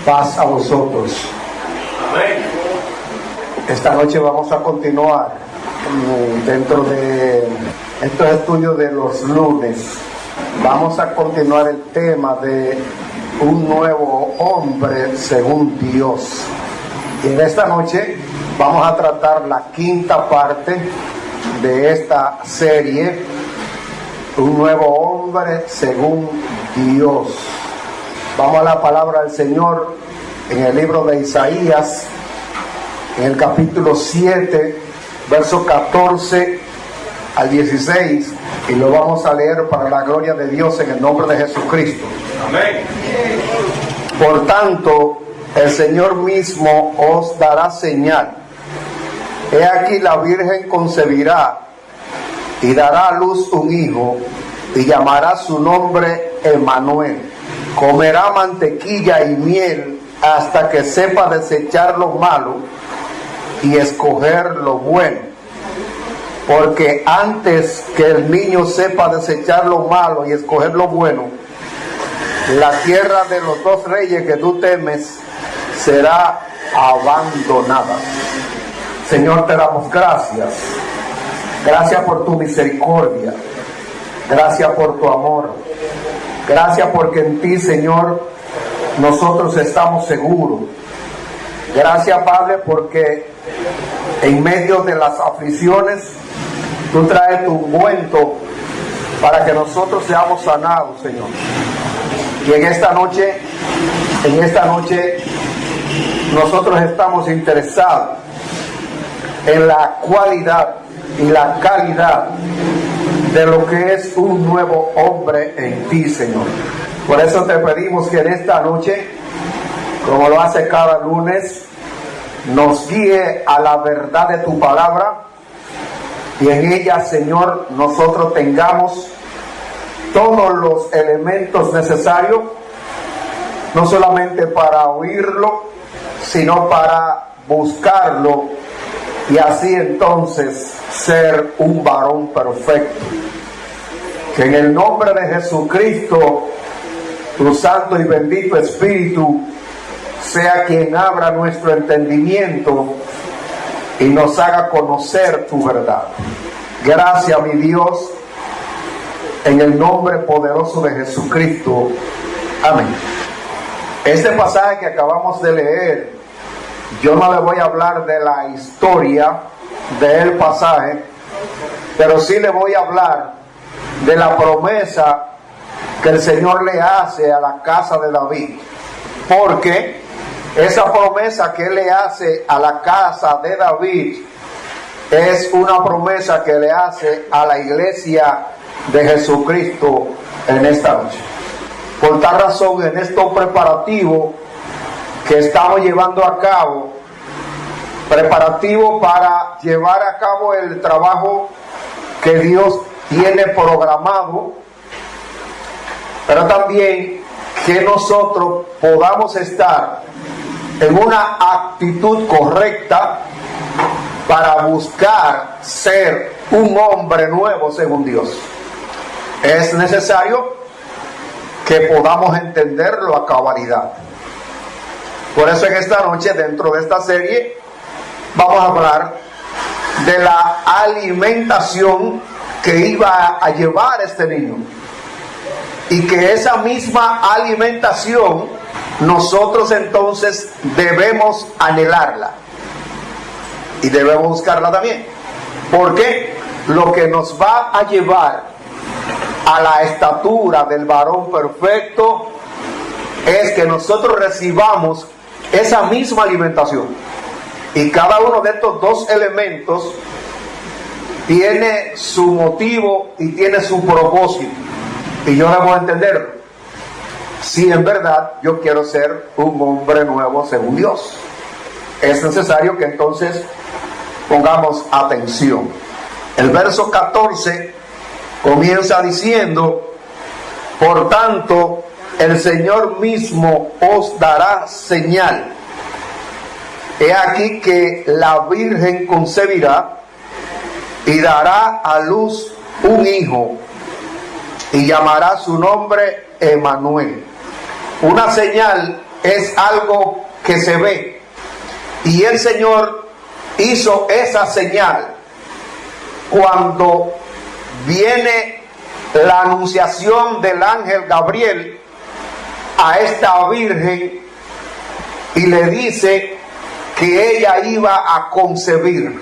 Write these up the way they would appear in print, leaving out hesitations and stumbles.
Paz a vosotros. Amén. Esta noche vamos a continuar dentro de estos estudios de los lunes. Vamos a continuar el tema de un nuevo hombre según Dios. Y en esta noche vamos a tratar la quinta parte de esta serie, un nuevo hombre según Dios. Vamos a la palabra del Señor en el libro de Isaías, en el capítulo 7, versos 14 al 16, y lo vamos a leer para la gloria de Dios en el nombre de Jesucristo. Amén. Por tanto, el Señor mismo os dará señal. He aquí la Virgen concebirá y dará a luz un hijo, y llamará su nombre Emmanuel. Comerá mantequilla y miel hasta que sepa desechar lo malo y escoger lo bueno. Porque antes que el niño sepa desechar lo malo y escoger lo bueno, la tierra de los dos reyes que tú temes será abandonada. Señor, te damos gracias. Gracias por tu misericordia. Gracias por tu amor. Gracias porque en ti, Señor, nosotros estamos seguros. Gracias, Padre, porque en medio de las aflicciones tú traes tu ungüento para que nosotros seamos sanados, Señor. Y en esta noche nosotros estamos interesados en la cualidad y la calidad de lo que es un nuevo hombre en ti, Señor. Por eso te pedimos que en esta noche, como lo hace cada lunes, nos guíe a la verdad de tu palabra, y en ella, Señor, nosotros tengamos todos los elementos necesarios, no solamente para oírlo, sino para buscarlo, y así entonces ser un varón perfecto. Que en el nombre de Jesucristo, tu santo y bendito Espíritu sea quien abra nuestro entendimiento y nos haga conocer tu verdad. Gracias, mi Dios, en el nombre poderoso de Jesucristo. Amén. Este pasaje que acabamos de leer, yo no le voy a hablar de la historia del pasaje, pero sí le voy a hablar de la promesa que el Señor le hace a la casa de David. Porque esa promesa que Él le hace a la casa de David es una promesa que le hace a la iglesia de Jesucristo en esta noche. Por tal razón, en estos preparativos que estamos llevando a cabo, preparativo para llevar a cabo el trabajo que Dios tiene programado, pero también que nosotros podamos estar en una actitud correcta para buscar ser un hombre nuevo según Dios. Es necesario que podamos entenderlo a cabalidad. Por eso en esta noche, dentro de esta serie, vamos a hablar de la alimentación que iba a llevar este niño, y que esa misma alimentación nosotros entonces debemos anhelarla y debemos buscarla también, porque lo que nos va a llevar a la estatura del varón perfecto es que nosotros recibamos esa misma alimentación. Y cada uno de estos dos elementos tiene su motivo y tiene su propósito. Y yo debo entenderlo. Si en verdad yo quiero ser un hombre nuevo según Dios, es necesario que entonces pongamos atención. El verso 14 comienza diciendo: por tanto, el Señor mismo os dará señal. He aquí que la Virgen concebirá y dará a luz un hijo, y llamará su nombre Emmanuel. Una señal es algo que se ve. Y el Señor hizo esa señal cuando viene la anunciación del ángel Gabriel a esta virgen y le dice que ella iba a concebir.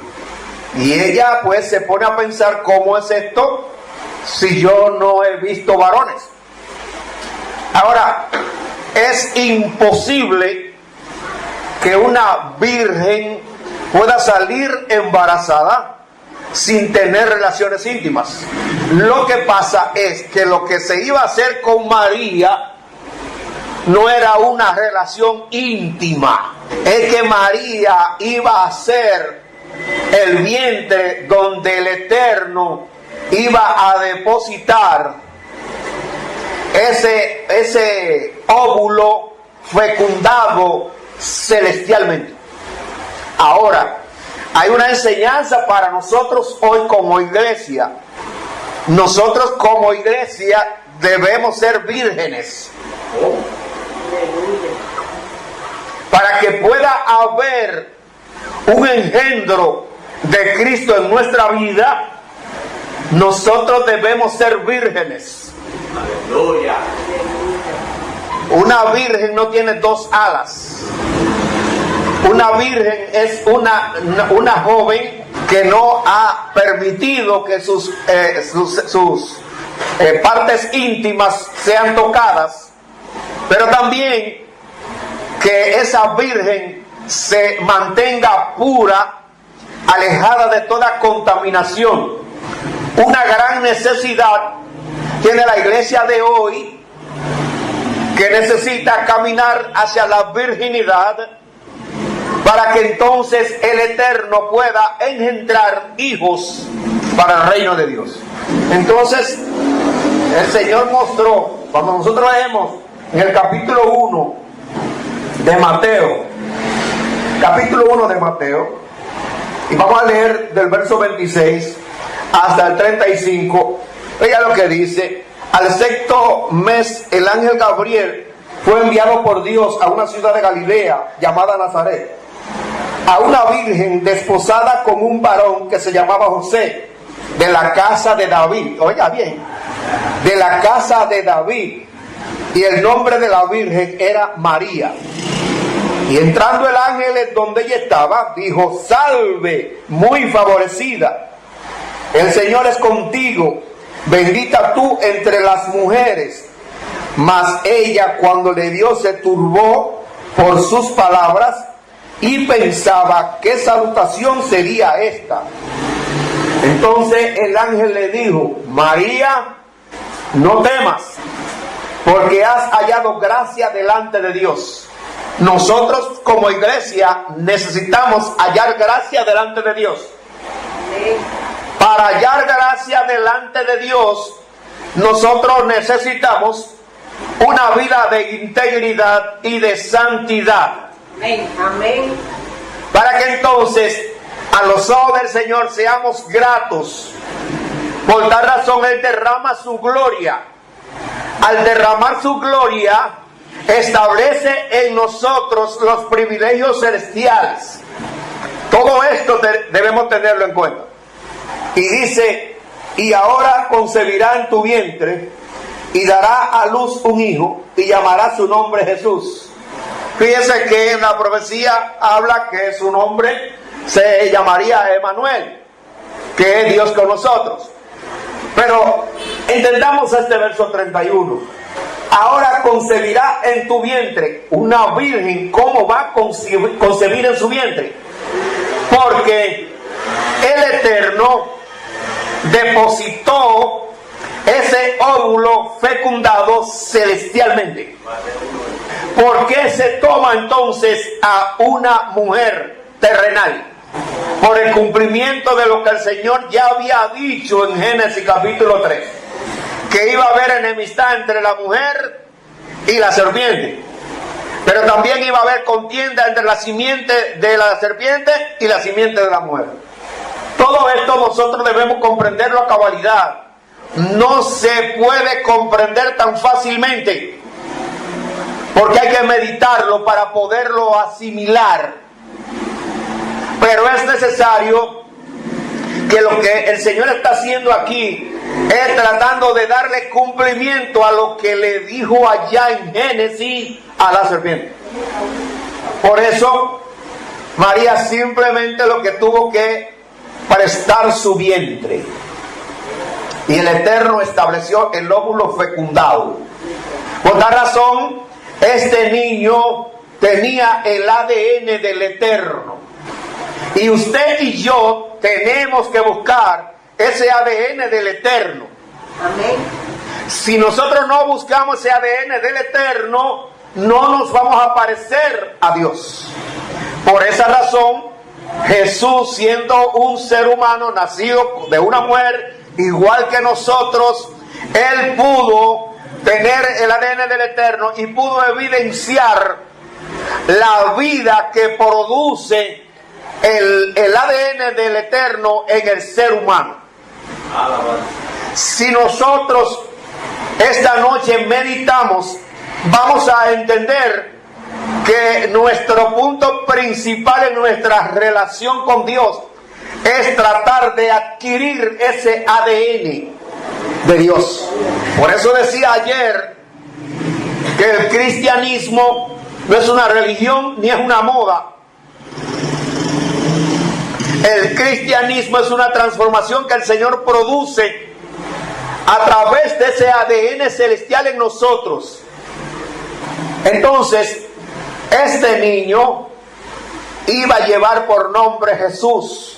Y ella pues se pone a pensar, ¿cómo es esto si yo no he visto varones? Ahora, es imposible que una virgen pueda salir embarazada sin tener relaciones íntimas. Lo que pasa es que lo que se iba a hacer con María no era una relación íntima, es que María iba a ser el vientre donde el Eterno iba a depositar ese óvulo fecundado celestialmente. Ahora, hay una enseñanza para nosotros hoy como iglesia. Nosotros como iglesia debemos ser vírgenes. Para que pueda haber un engendro de Cristo en nuestra vida, nosotros debemos ser vírgenes. Aleluya. Una virgen no tiene dos alas. Una virgen es una joven que no ha permitido que sus partes íntimas sean tocadas, pero también que esa virgen se mantenga pura, alejada de toda contaminación. Una gran necesidad tiene la iglesia de hoy, que necesita caminar hacia la virginidad para que entonces el Eterno pueda engendrar hijos para el reino de Dios. Entonces el Señor mostró, cuando nosotros leemos en el capítulo 1 de Mateo, y vamos a leer del verso 26 hasta el 35, oiga lo que dice: al sexto mes el ángel Gabriel fue enviado por Dios a una ciudad de Galilea llamada Nazaret, a una virgen desposada con un varón que se llamaba José, de la casa de David. Oiga bien, de la casa de David, y el nombre de la virgen era María. Y entrando el ángel en donde ella estaba, dijo: salve, muy favorecida, el Señor es contigo, bendita tú entre las mujeres. Mas ella, cuando le vio, se turbó por sus palabras y pensaba qué salutación sería esta. Entonces el ángel le dijo: María, no temas, porque has hallado gracia delante de Dios. Nosotros como iglesia necesitamos hallar gracia delante de Dios. Para hallar gracia delante de Dios, nosotros necesitamos una vida de integridad y de santidad. Amén. Para que entonces a los ojos del Señor seamos gratos. Por tal razón Él derrama su gloria. Al derramar su gloria, establece en nosotros los privilegios celestiales. Todo esto debemos tenerlo en cuenta. Y dice: y ahora concebirá en tu vientre y dará a luz un hijo y llamará su nombre Jesús. Fíjense que en la profecía habla que su nombre se llamaría Emmanuel, que es Dios con nosotros. Pero entendamos este verso 31. Ahora concebirá en tu vientre. Una virgen, ¿cómo va a concebir en su vientre? Porque el Eterno depositó ese óvulo fecundado celestialmente. ¿Por qué se toma entonces a una mujer terrenal? Por el cumplimiento de lo que el Señor ya había dicho en Génesis capítulo 3, que iba a haber enemistad entre la mujer y la serpiente, pero también iba a haber contienda entre la simiente de la serpiente y la simiente de la mujer. Todo esto nosotros debemos comprenderlo a cabalidad. No se puede comprender tan fácilmente. porque hay que meditarlo para poderlo asimilar. Pero es necesario que lo que el Señor está haciendo aquí es tratando de darle cumplimiento a lo que le dijo allá en Génesis a la serpiente. Por eso María simplemente lo que tuvo que prestar su vientre, y el Eterno estableció el óvulo fecundado. Por tal razón, este niño tenía el ADN del Eterno, y usted y yo tenemos que buscar ese ADN del Eterno. Amén. Si nosotros no buscamos ese ADN del Eterno, no nos vamos a parecer a Dios. Por esa razón, Jesús, siendo un ser humano nacido de una mujer igual que nosotros, Él pudo tener el ADN del Eterno y pudo evidenciar la vida que produce el ADN del Eterno en el ser humano. Si nosotros esta noche meditamos, vamos a entender que nuestro punto principal en nuestra relación con Dios es tratar de adquirir ese ADN de Dios. Por eso decía ayer que el cristianismo no es una religión ni es una moda. El cristianismo es una transformación que el Señor produce a través de ese ADN celestial en nosotros. Entonces, este niño iba a llevar por nombre Jesús,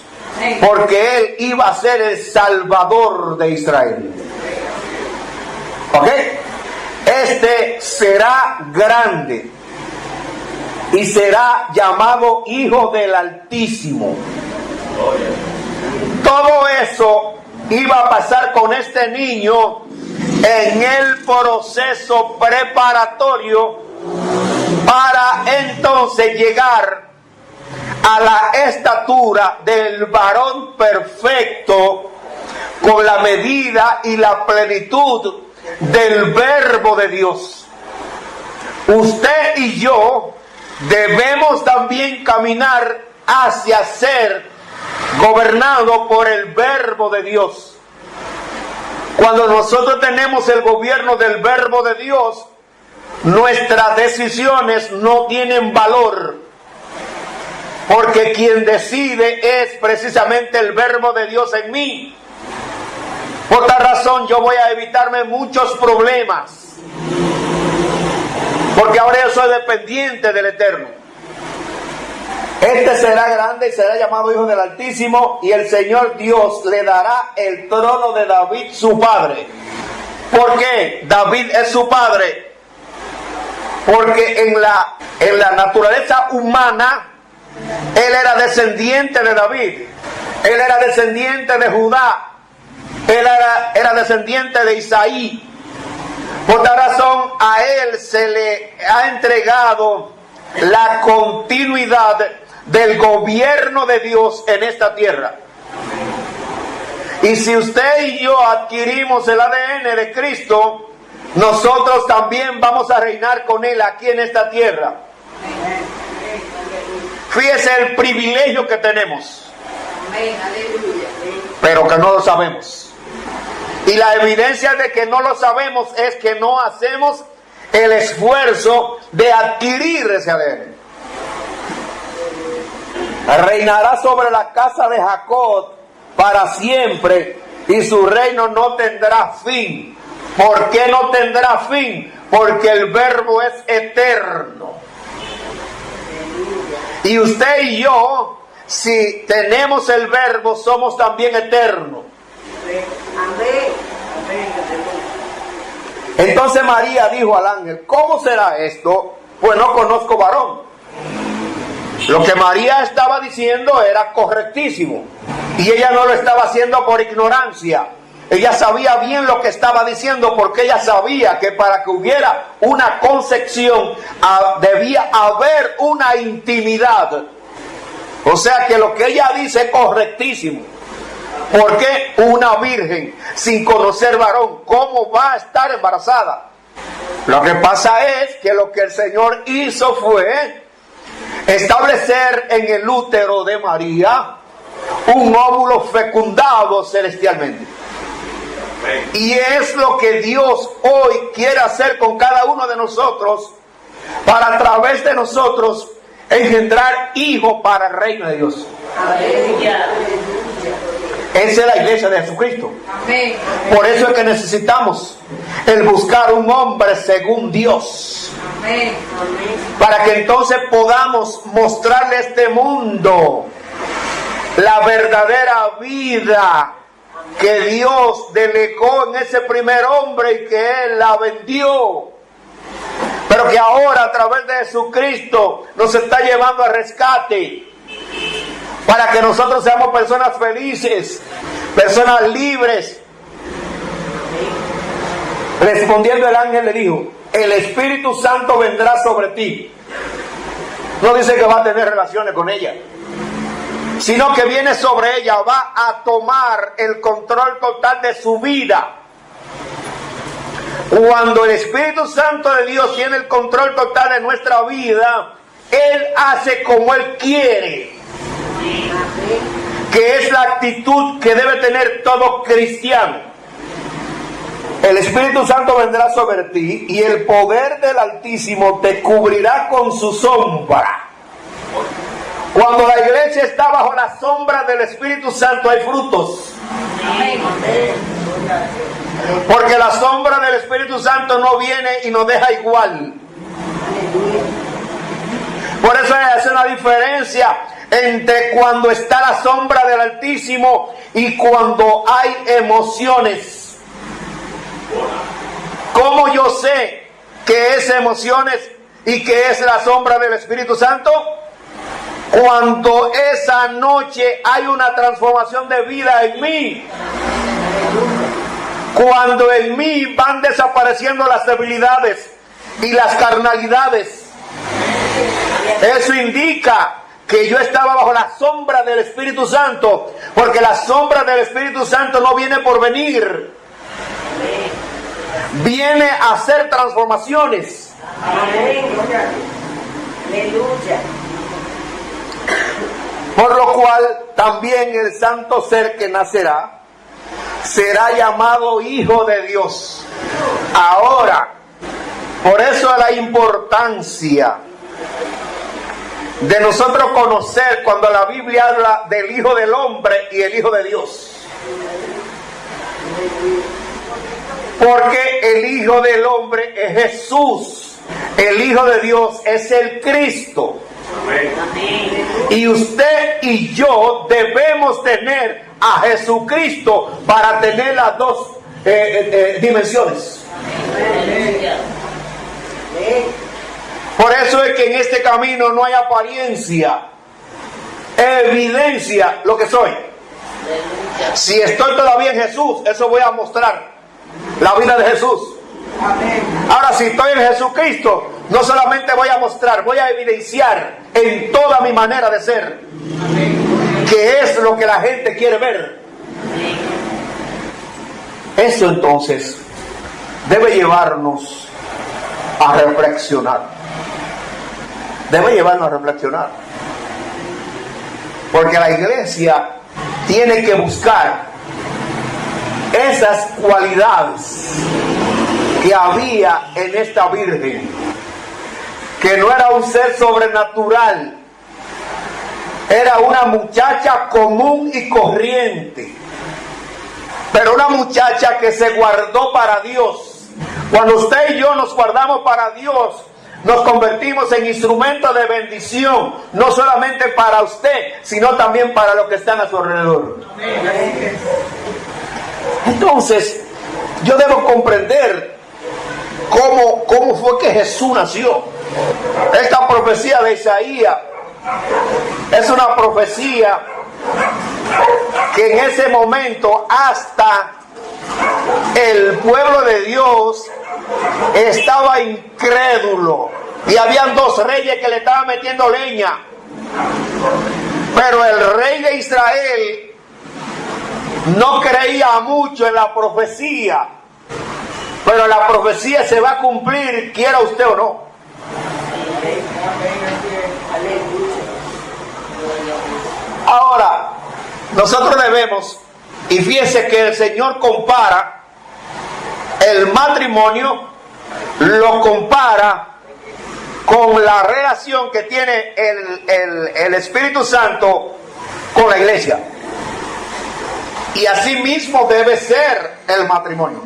porque él iba a ser el Salvador de Israel. ¿Ok? Este será grande y será llamado Hijo del Altísimo. Todo eso iba a pasar con este niño en el proceso preparatorio para entonces llegar a la estatura del varón perfecto, con la medida y la plenitud del Verbo de Dios. Usted y yo debemos también caminar hacia ser gobernado por el Verbo de Dios. Cuando nosotros tenemos el gobierno del Verbo de Dios, nuestras decisiones no tienen valor, porque quien decide es precisamente el Verbo de Dios en mí. Por tal razón yo voy a evitarme muchos problemas, porque ahora yo soy dependiente del Eterno. Este será grande y será llamado Hijo del Altísimo, y el Señor Dios le dará el trono de David su padre. ¿Por qué David es su padre? Porque en la naturaleza humana él era descendiente de David, él era descendiente de Judá, él era descendiente de Isaí. Por tal razón a él se le ha entregado la continuidad del gobierno de Dios en esta tierra. Y si usted y yo adquirimos el ADN de Cristo, nosotros también vamos a reinar con Él aquí en esta tierra. Fíjese el privilegio que tenemos, pero que no lo sabemos. Y la evidencia de que no lo sabemos es que no hacemos el esfuerzo de adquirir ese ADN. Reinará sobre la casa de Jacob para siempre, y su reino no tendrá fin. ¿Por qué no tendrá fin? Porque el Verbo es eterno. Y usted y yo, si tenemos el Verbo, somos también eternos. Entonces María dijo al ángel: ¿cómo será esto? Pues no conozco varón. Lo que María estaba diciendo era correctísimo, y ella no lo estaba haciendo por ignorancia. Ella sabía bien lo que estaba diciendo, porque ella sabía que para que hubiera una concepción debía haber una intimidad. O sea que lo que ella dice es correctísimo. Porque una virgen sin conocer varón, ¿cómo va a estar embarazada? Lo que pasa es que lo que el Señor hizo fue establecer en el útero de María un óvulo fecundado celestialmente. Y es lo que Dios hoy quiere hacer con cada uno de nosotros, para a través de nosotros engendrar hijos para el reino de Dios. Esa es la iglesia de Jesucristo. Por eso es que necesitamos el buscar un hombre según Dios, para que entonces podamos mostrarle a este mundo la verdadera vida que Dios delegó en ese primer hombre y que Él la vendió, pero que ahora a través de Jesucristo nos está llevando a rescate, para que nosotros seamos personas felices, personas libres. Respondiendo el ángel le dijo: el Espíritu Santo vendrá sobre ti. No dice que va a tener relaciones con ella, sino que viene sobre ella, va a tomar el control total de su vida. Cuando el Espíritu Santo de Dios tiene el control total de nuestra vida, Él hace como Él quiere, que es la actitud que debe tener todo cristiano. El Espíritu Santo vendrá sobre ti y el poder del Altísimo te cubrirá con su sombra. Cuando la iglesia está bajo la sombra del Espíritu Santo hay frutos. Porque la sombra del Espíritu Santo no viene y nos deja igual. Por eso es una diferencia entre cuando está la sombra del Altísimo y cuando hay emociones. ¿Cómo yo sé que es emociones y que es la sombra del Espíritu Santo? Cuando esa noche hay una transformación de vida en mí. Cuando en mí van desapareciendo las debilidades y las carnalidades. Eso indica que yo estaba bajo la sombra del Espíritu Santo, porque la sombra del Espíritu Santo no viene por venir, viene a hacer transformaciones. Por lo cual también el santo ser que nacerá será llamado Hijo de Dios. Ahora, por eso la importancia de nosotros conocer cuando la Biblia habla del Hijo del Hombre y el Hijo de Dios. Porque el Hijo del Hombre es Jesús, el Hijo de Dios es el Cristo. Y usted y yo debemos tener a Jesucristo para tener las dos dimensiones. Por eso es que en este camino no hay apariencia, evidencia lo que soy. Si estoy todavía en Jesús, eso voy a mostrar la vida de Jesús. Ahora, si estoy en Jesucristo, no solamente voy a mostrar, voy a evidenciar en toda mi manera de ser, que es lo que la gente quiere ver. Eso entonces debe llevarnos a reflexionar. Debe llevarnos a reflexionar. Porque la iglesia tiene que buscar esas cualidades que había en esta virgen, que no era un ser sobrenatural, era una muchacha común y corriente, pero una muchacha que se guardó para Dios. Cuando usted y yo nos guardamos para Dios, nos convertimos en instrumentos de bendición, no solamente para usted, sino también para los que están a su alrededor. Entonces, yo debo comprender cómo fue que Jesús nació. Esta profecía de Isaías es una profecía que en ese momento hasta el pueblo de Dios estaba incrédulo y habían dos reyes que le estaban metiendo leña, pero el rey de Israel no creía mucho en la profecía pero la profecía se va a cumplir, quiera usted o no. Ahora, nosotros debemos, y fíjense que el Señor compara el matrimonio, lo compara con la relación que tiene el Espíritu Santo con la iglesia. Y así mismo debe ser el matrimonio.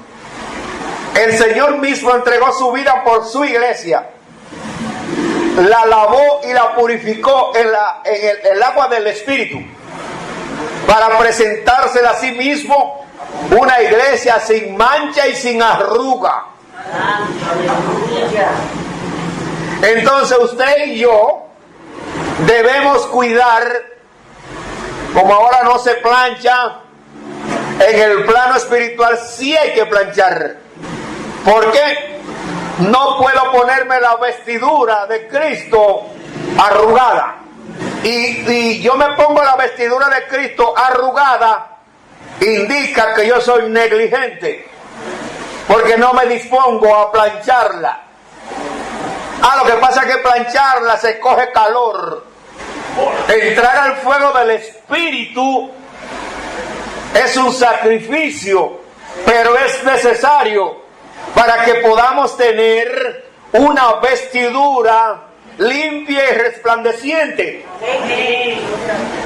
El Señor mismo entregó su vida por su iglesia, la lavó y la purificó en el agua del Espíritu, para presentársela a sí mismo una iglesia sin mancha y sin arruga. Entonces usted y yo debemos cuidar, como ahora no se plancha, en el plano espiritual sí hay que planchar. ¿Por qué? No puedo ponerme la vestidura de Cristo arrugada. Y yo me pongo la vestidura de Cristo arrugada, indica que yo soy negligente, porque no me dispongo a plancharla. Lo que pasa es que plancharla se coge calor. Entrar al fuego del Espíritu es un sacrificio, pero es necesario para que podamos tener una vestidura limpia y resplandeciente,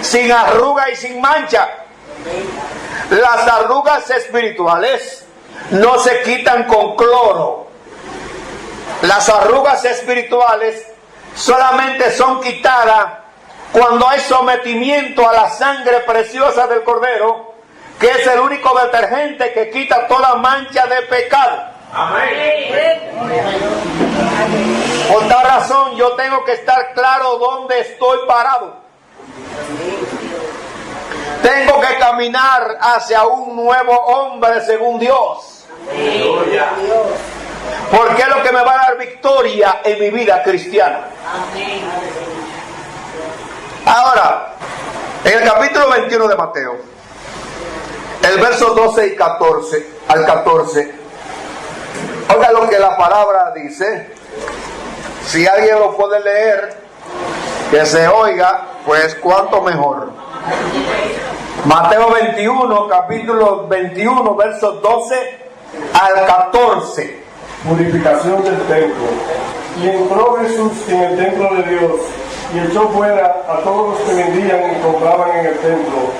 sin arruga y sin mancha. Las arrugas espirituales no se quitan con cloro. Las arrugas espirituales solamente son quitadas cuando hay sometimiento a la sangre preciosa del Cordero, que es el único detergente que quita toda mancha de pecado. Amén. Por tal razón yo tengo que estar claro dónde estoy parado. Tengo que caminar hacia un nuevo hombre según Dios. Porque es lo que me va a dar victoria en mi vida cristiana. Ahora, en el capítulo 21 de Mateo, el verso 12 y 14 al 14, oiga lo que la palabra dice. Si alguien lo puede leer, que se oiga, pues cuánto mejor. Mateo 21, capítulo 21, versos 12 al 14. Purificación del templo. Y entró Jesús en el templo de Dios, y echó fuera a todos los que vendían y compraban en el templo,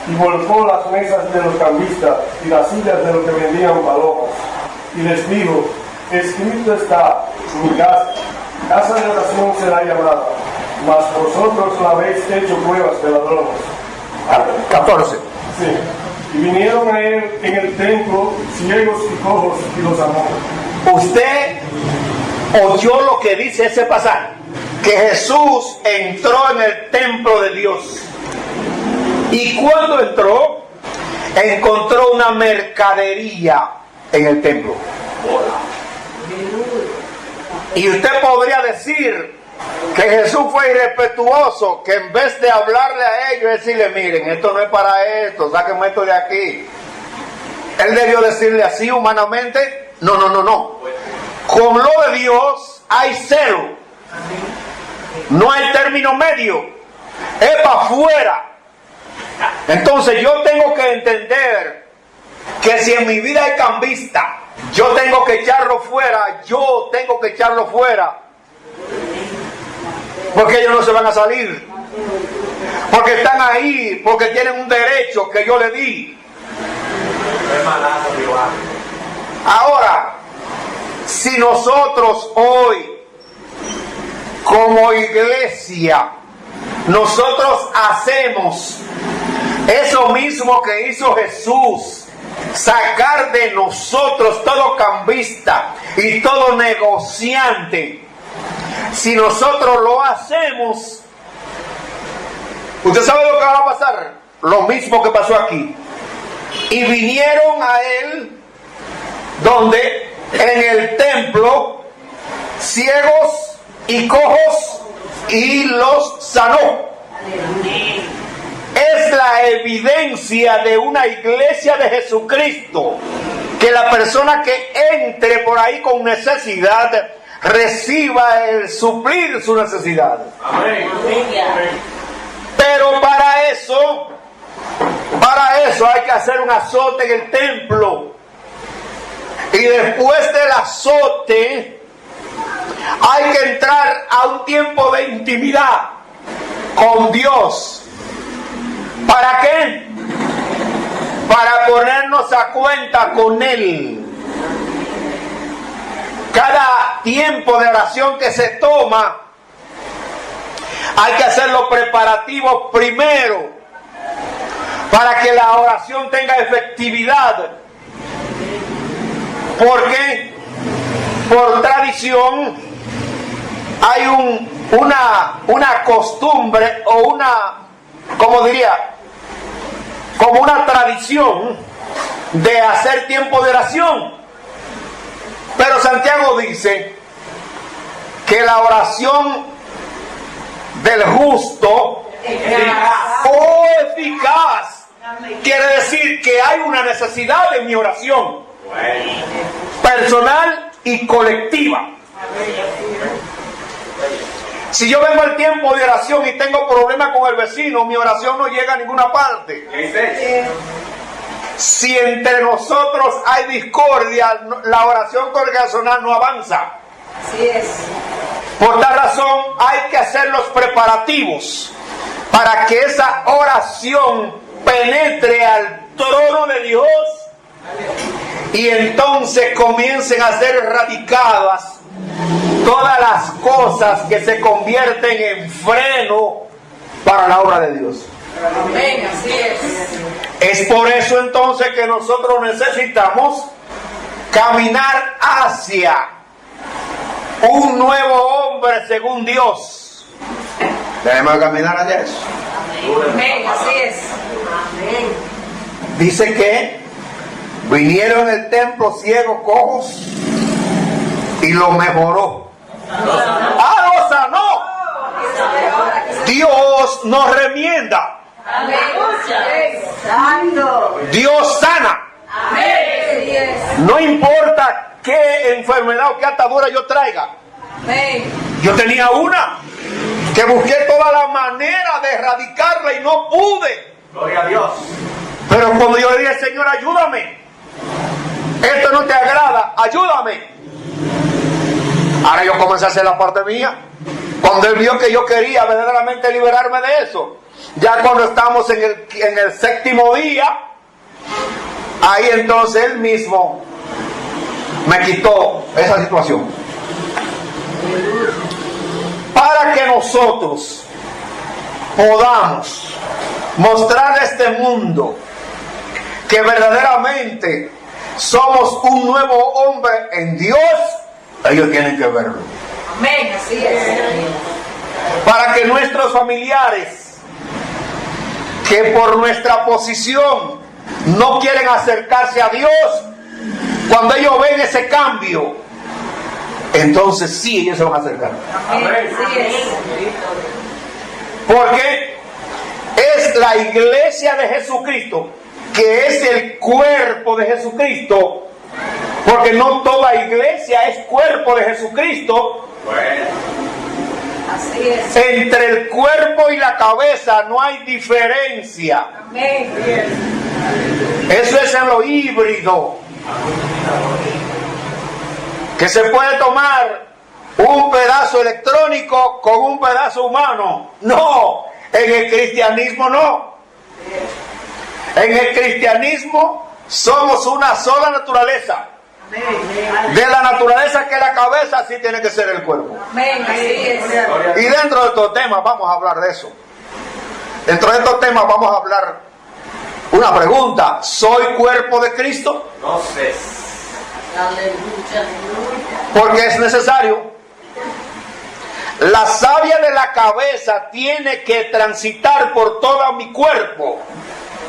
y volcó las mesas de los cambistas y las sillas de los que vendían palomas. Y les dijo: escrito está, mi casa de oración será llamada, mas vosotros la habéis hecho cuevas de ladrones. 14. Sí. Y vinieron a él en el templo ciegos y cojos, y los amó. Usted oyó lo que dice ese pasaje, que Jesús entró en el templo de Dios. Y cuando entró, encontró una mercadería en el templo. Y usted podría decir que Jesús fue irrespetuoso, que en vez de hablarle a ellos, decirle: miren, esto no es para esto, sáquenme esto de aquí. Él debió decirle así humanamente: no. Con lo de Dios hay cero. No hay término medio. Es para afuera. Entonces yo tengo que entender que si en mi vida hay cambista, yo tengo que echarlo fuera. Porque ellos no se van a salir. Porque están ahí, porque tienen un derecho que yo le di. Ahora, si nosotros hoy, como iglesia, nosotros hacemos eso mismo que hizo Jesús, sacar de nosotros todo cambista y todo negociante, si nosotros lo hacemos, ¿usted sabe lo que va a pasar? Lo mismo que pasó aquí. Y vinieron a él, donde en el templo, ciegos y cojos, y los sanó. Es la evidencia de una iglesia de Jesucristo que la persona que entre por ahí con necesidad reciba el suplir su necesidad. Amén. Pero para eso hay que hacer un azote en el templo. Y después del azote hay que entrar a un tiempo de intimidad con Dios. ¿Para qué? Para ponernos a cuenta con Él. Cada tiempo de oración que se toma, hay que hacer los preparativos primero para que la oración tenga efectividad. Porque por tradición hay una costumbre o como una tradición de hacer tiempo de oración. Pero Santiago dice que la oración del justo o eficaz quiere decir que hay una necesidad en mi oración personal y colectiva. Si yo vengo al tiempo de oración y tengo problemas con el vecino, mi oración no llega a ninguna parte. Si entre nosotros hay discordia, la oración congregacional no avanza. Así es. Por tal razón hay que hacer los preparativos para que esa oración penetre al trono de Dios y entonces comiencen a ser erradicadas todas las cosas que se convierten en freno para la obra de Dios. Amén, así es. Es por eso entonces que nosotros necesitamos caminar hacia un nuevo hombre según Dios. Debemos caminar hacia eso. Amén, así es. Amén. Dice que vinieron en el templo ciegos, cojos y lo mejoró. ¡Ah, lo sanó! Dios nos remienda. Dios sana. No importa qué enfermedad o qué atadura yo traiga. Yo tenía una que busqué toda la manera de erradicarla y no pude. Gloria a Dios. Pero cuando yo le dije, Señor, ayúdame, esto no te agrada, ayúdame. Ahora yo comencé a hacer la parte mía. Cuando Él vio que yo quería verdaderamente liberarme de eso, ya cuando estamos en el séptimo día, ahí entonces Él mismo me quitó esa situación. Para que nosotros podamos mostrar a este mundo que verdaderamente somos un nuevo hombre en Dios, ellos tienen que verlo. Amén, así es. Para que nuestros familiares, que por nuestra posición no quieren acercarse a Dios, cuando ellos ven ese cambio, entonces sí, ellos se van a acercar. Amén, así es. Porque es la iglesia de Jesucristo, que es el cuerpo de Jesucristo, porque no toda iglesia es cuerpo de Jesucristo. Así es. Entre el cuerpo y la cabeza no hay diferencia. Amén. Eso es en lo híbrido, que se puede tomar un pedazo electrónico con un pedazo humano. No, en el cristianismo no. En el cristianismo somos una sola naturaleza. De la naturaleza que la cabeza, sí tiene que ser el cuerpo. Amén, así es. Y dentro de estos temas vamos a hablar de eso. Dentro de estos temas vamos a hablar una pregunta: ¿soy cuerpo de Cristo? No sé. Porque es necesario. La savia de la cabeza tiene que transitar por todo mi cuerpo.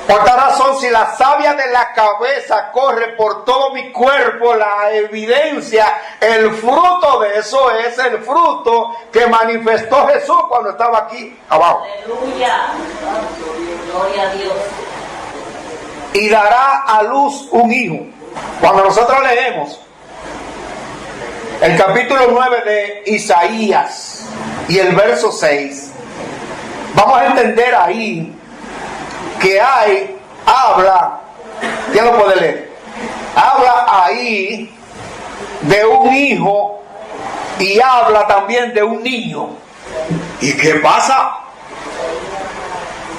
Por tal razón, si la savia de la cabeza corre por todo mi cuerpo, la evidencia, el fruto de eso es el fruto que manifestó Jesús cuando estaba aquí abajo. Aleluya. Gloria a Dios. Y dará a luz un hijo. cuando nosotros leemos el capítulo 9 de Isaías y el verso 6, vamos a entender ahí que habla, ¿quién lo puede leer? Habla ahí de un hijo y habla también de un niño. ¿Y qué pasa?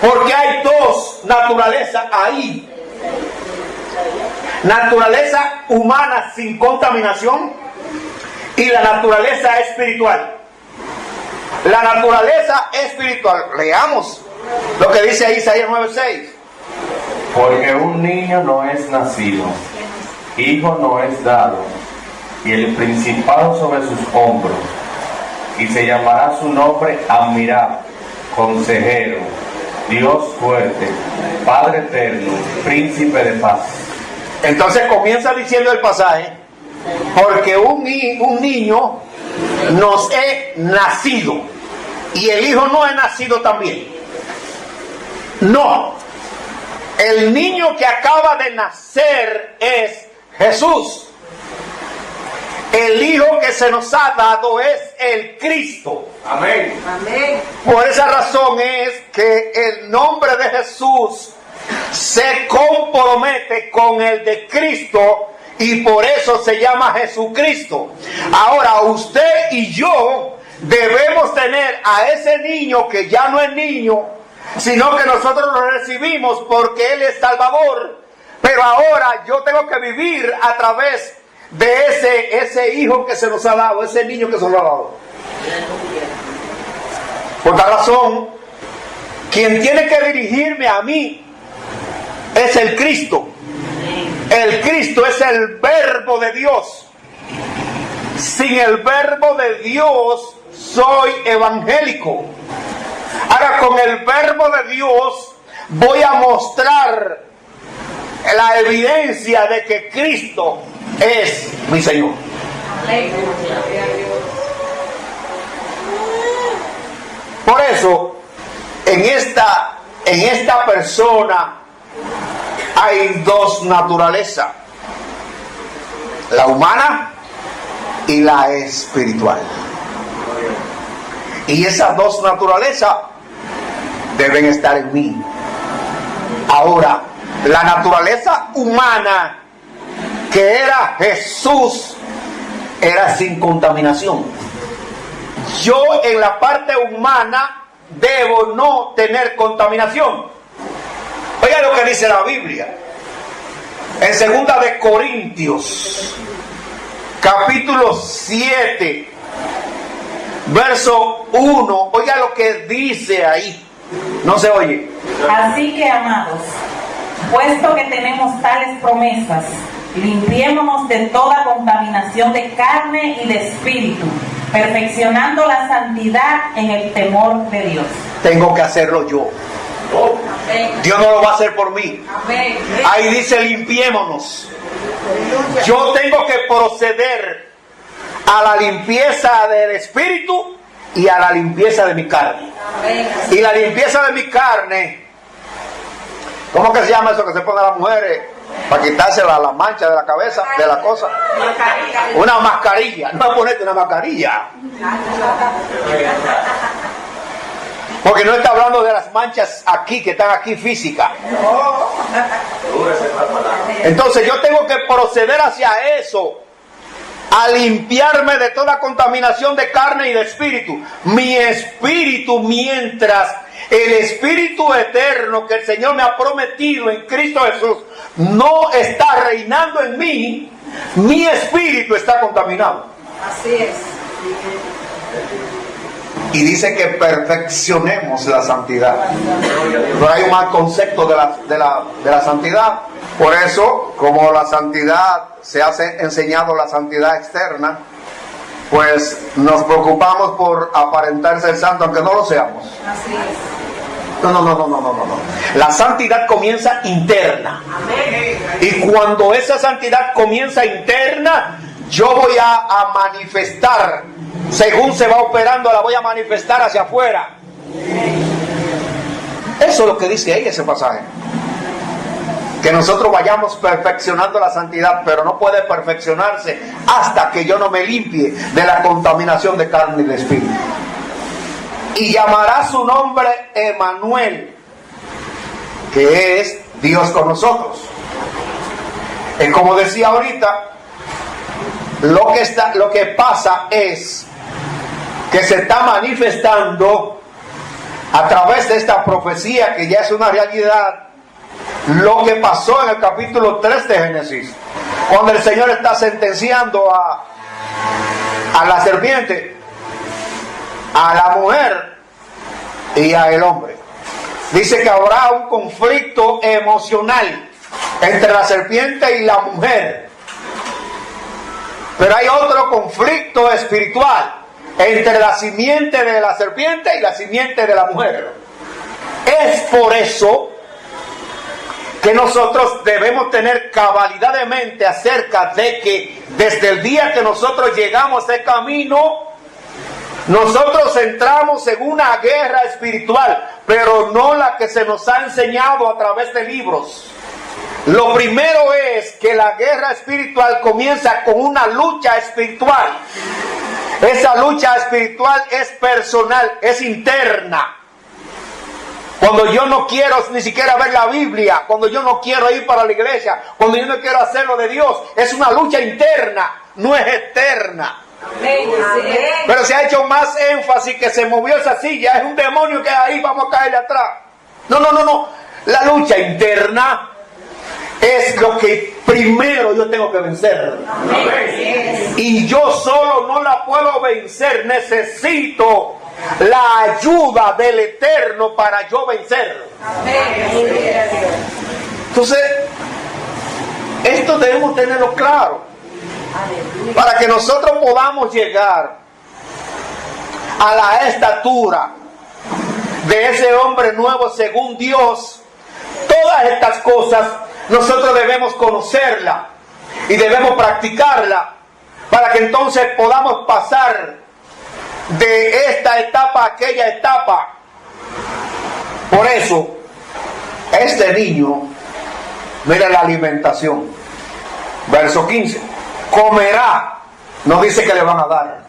Porque hay dos naturalezas ahí. Naturaleza humana sin contaminación y la naturaleza espiritual. La naturaleza espiritual, leamos lo que dice ahí Isaías 9:6. Porque un niño no es nacido, hijo no es dado, y el principado sobre sus hombros, y se llamará su nombre admirable, consejero, Dios fuerte, Padre eterno, príncipe de paz. Entonces comienza diciendo el pasaje, porque un niño nos es nacido, y el hijo no es nacido también. No, el niño que acaba de nacer es Jesús. El hijo que se nos ha dado es el Cristo. Amén. Amén. Por esa razón es que el nombre de Jesús se compromete con el de Cristo y por eso se llama Jesucristo. Ahora usted y yo debemos tener a ese niño que ya no es niño, sino que nosotros lo recibimos porque Él es Salvador. Pero ahora yo tengo que vivir a través de ese hijo que se nos ha dado, ese niño que se nos ha dado. Por tal razón, quien tiene que dirigirme a mí es el Cristo. El Cristo es el verbo de Dios. Sin el verbo de Dios soy evangélico. Ahora con el verbo de Dios voy a mostrar la evidencia de que Cristo es mi Señor. Por eso, en esta persona hay dos naturalezas, la humana y la espiritual. Y esas dos naturalezas deben estar en mí. Ahora, la naturaleza humana, que era Jesús, era sin contaminación. Yo en la parte humana debo no tener contaminación. Oiga lo que dice la Biblia en 2 de Corintios capítulo 7 verso 1. Oiga lo que dice ahí. No se oye. Así que, amados, puesto que tenemos tales promesas, limpiémonos de toda contaminación de carne y de espíritu, perfeccionando la santidad en el temor de Dios. Tengo que hacerlo yo. Dios no lo va a hacer por mí. Amén. Ahí dice limpiémonos. Yo tengo que proceder a la limpieza del espíritu y a la limpieza de mi carne. Amén. Y la limpieza de mi carne, ¿cómo que se llama eso que se pone a las mujeres para quitarse la mancha de la cabeza, de la cosa? Una mascarilla. No ponerte una mascarilla, porque no está hablando de las manchas aquí, que están aquí físicas. Entonces yo tengo que proceder hacia eso, a limpiarme de toda contaminación de carne y de espíritu. Mi espíritu, mientras el espíritu eterno que el Señor me ha prometido en Cristo Jesús no está reinando en mí, mi espíritu está contaminado. Así es. Y dice que perfeccionemos la santidad. Pero hay un mal concepto de la santidad. Por eso, como la santidad se ha enseñado, la santidad externa, pues nos preocupamos por aparentar ser santo aunque no lo seamos. Así es. No. La santidad comienza interna. Amén. Y cuando esa santidad comienza interna, yo voy a manifestar, según se va operando, la voy a manifestar hacia afuera. Eso es lo que dice ahí ese pasaje. que nosotros vayamos perfeccionando la santidad, pero no puede perfeccionarse hasta que yo no me limpie de la contaminación de carne y de espíritu. Y llamará su nombre Emmanuel, que es Dios con nosotros. Y como decía ahorita, lo que pasa es que se está manifestando a través de esta profecía, que ya es una realidad, lo que pasó en el capítulo 3 de Génesis, cuando el Señor está sentenciando a la serpiente, a la mujer y a el hombre. Dice que habrá un conflicto emocional entre la serpiente y la mujer, pero hay otro conflicto espiritual entre la simiente de la serpiente y la simiente de la mujer. Es por eso que nosotros debemos tener cabalidad de mente acerca de que desde el día que nosotros llegamos a ese camino, nosotros entramos en una guerra espiritual, pero no la que se nos ha enseñado a través de libros. Lo primero es que la guerra espiritual comienza con una lucha espiritual. Esa lucha espiritual es personal, es interna. Cuando yo no quiero ni siquiera ver la Biblia, cuando yo no quiero ir para la iglesia, cuando yo no quiero hacer lo de Dios, es una lucha interna, no es externa. Pero se ha hecho más énfasis que se movió esa silla, es un demonio que ahí vamos a caerle atrás. No. La lucha interna es lo que primero yo tengo que vencer. Y yo solo no la puedo vencer, necesito la ayuda del Eterno para yo vencer. Entonces, esto debemos tenerlo claro, para que nosotros podamos llegar a la estatura de ese hombre nuevo según Dios. Todas estas cosas nosotros debemos conocerla y debemos practicarla, para que entonces podamos pasar de esta etapa a aquella etapa. Por eso, este niño, mira la alimentación. Verso 15. Comerá, no dice que le van a dar.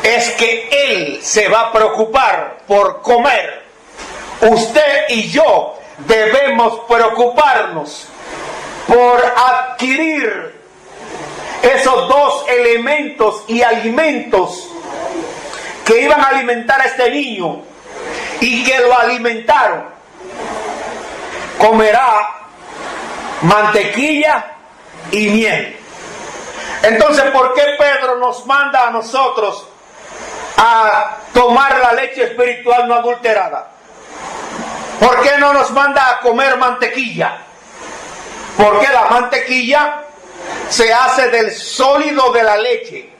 Es que él se va a preocupar por comer. Usted y yo debemos preocuparnos por adquirir esos dos elementos y alimentos que iban a alimentar a este niño y que lo alimentaron. Comerá mantequilla y miel. Entonces, ¿por qué Pedro nos manda a nosotros a tomar la leche espiritual no adulterada? ¿Por qué no nos manda a comer mantequilla? Porque la mantequilla se hace del sólido de la leche.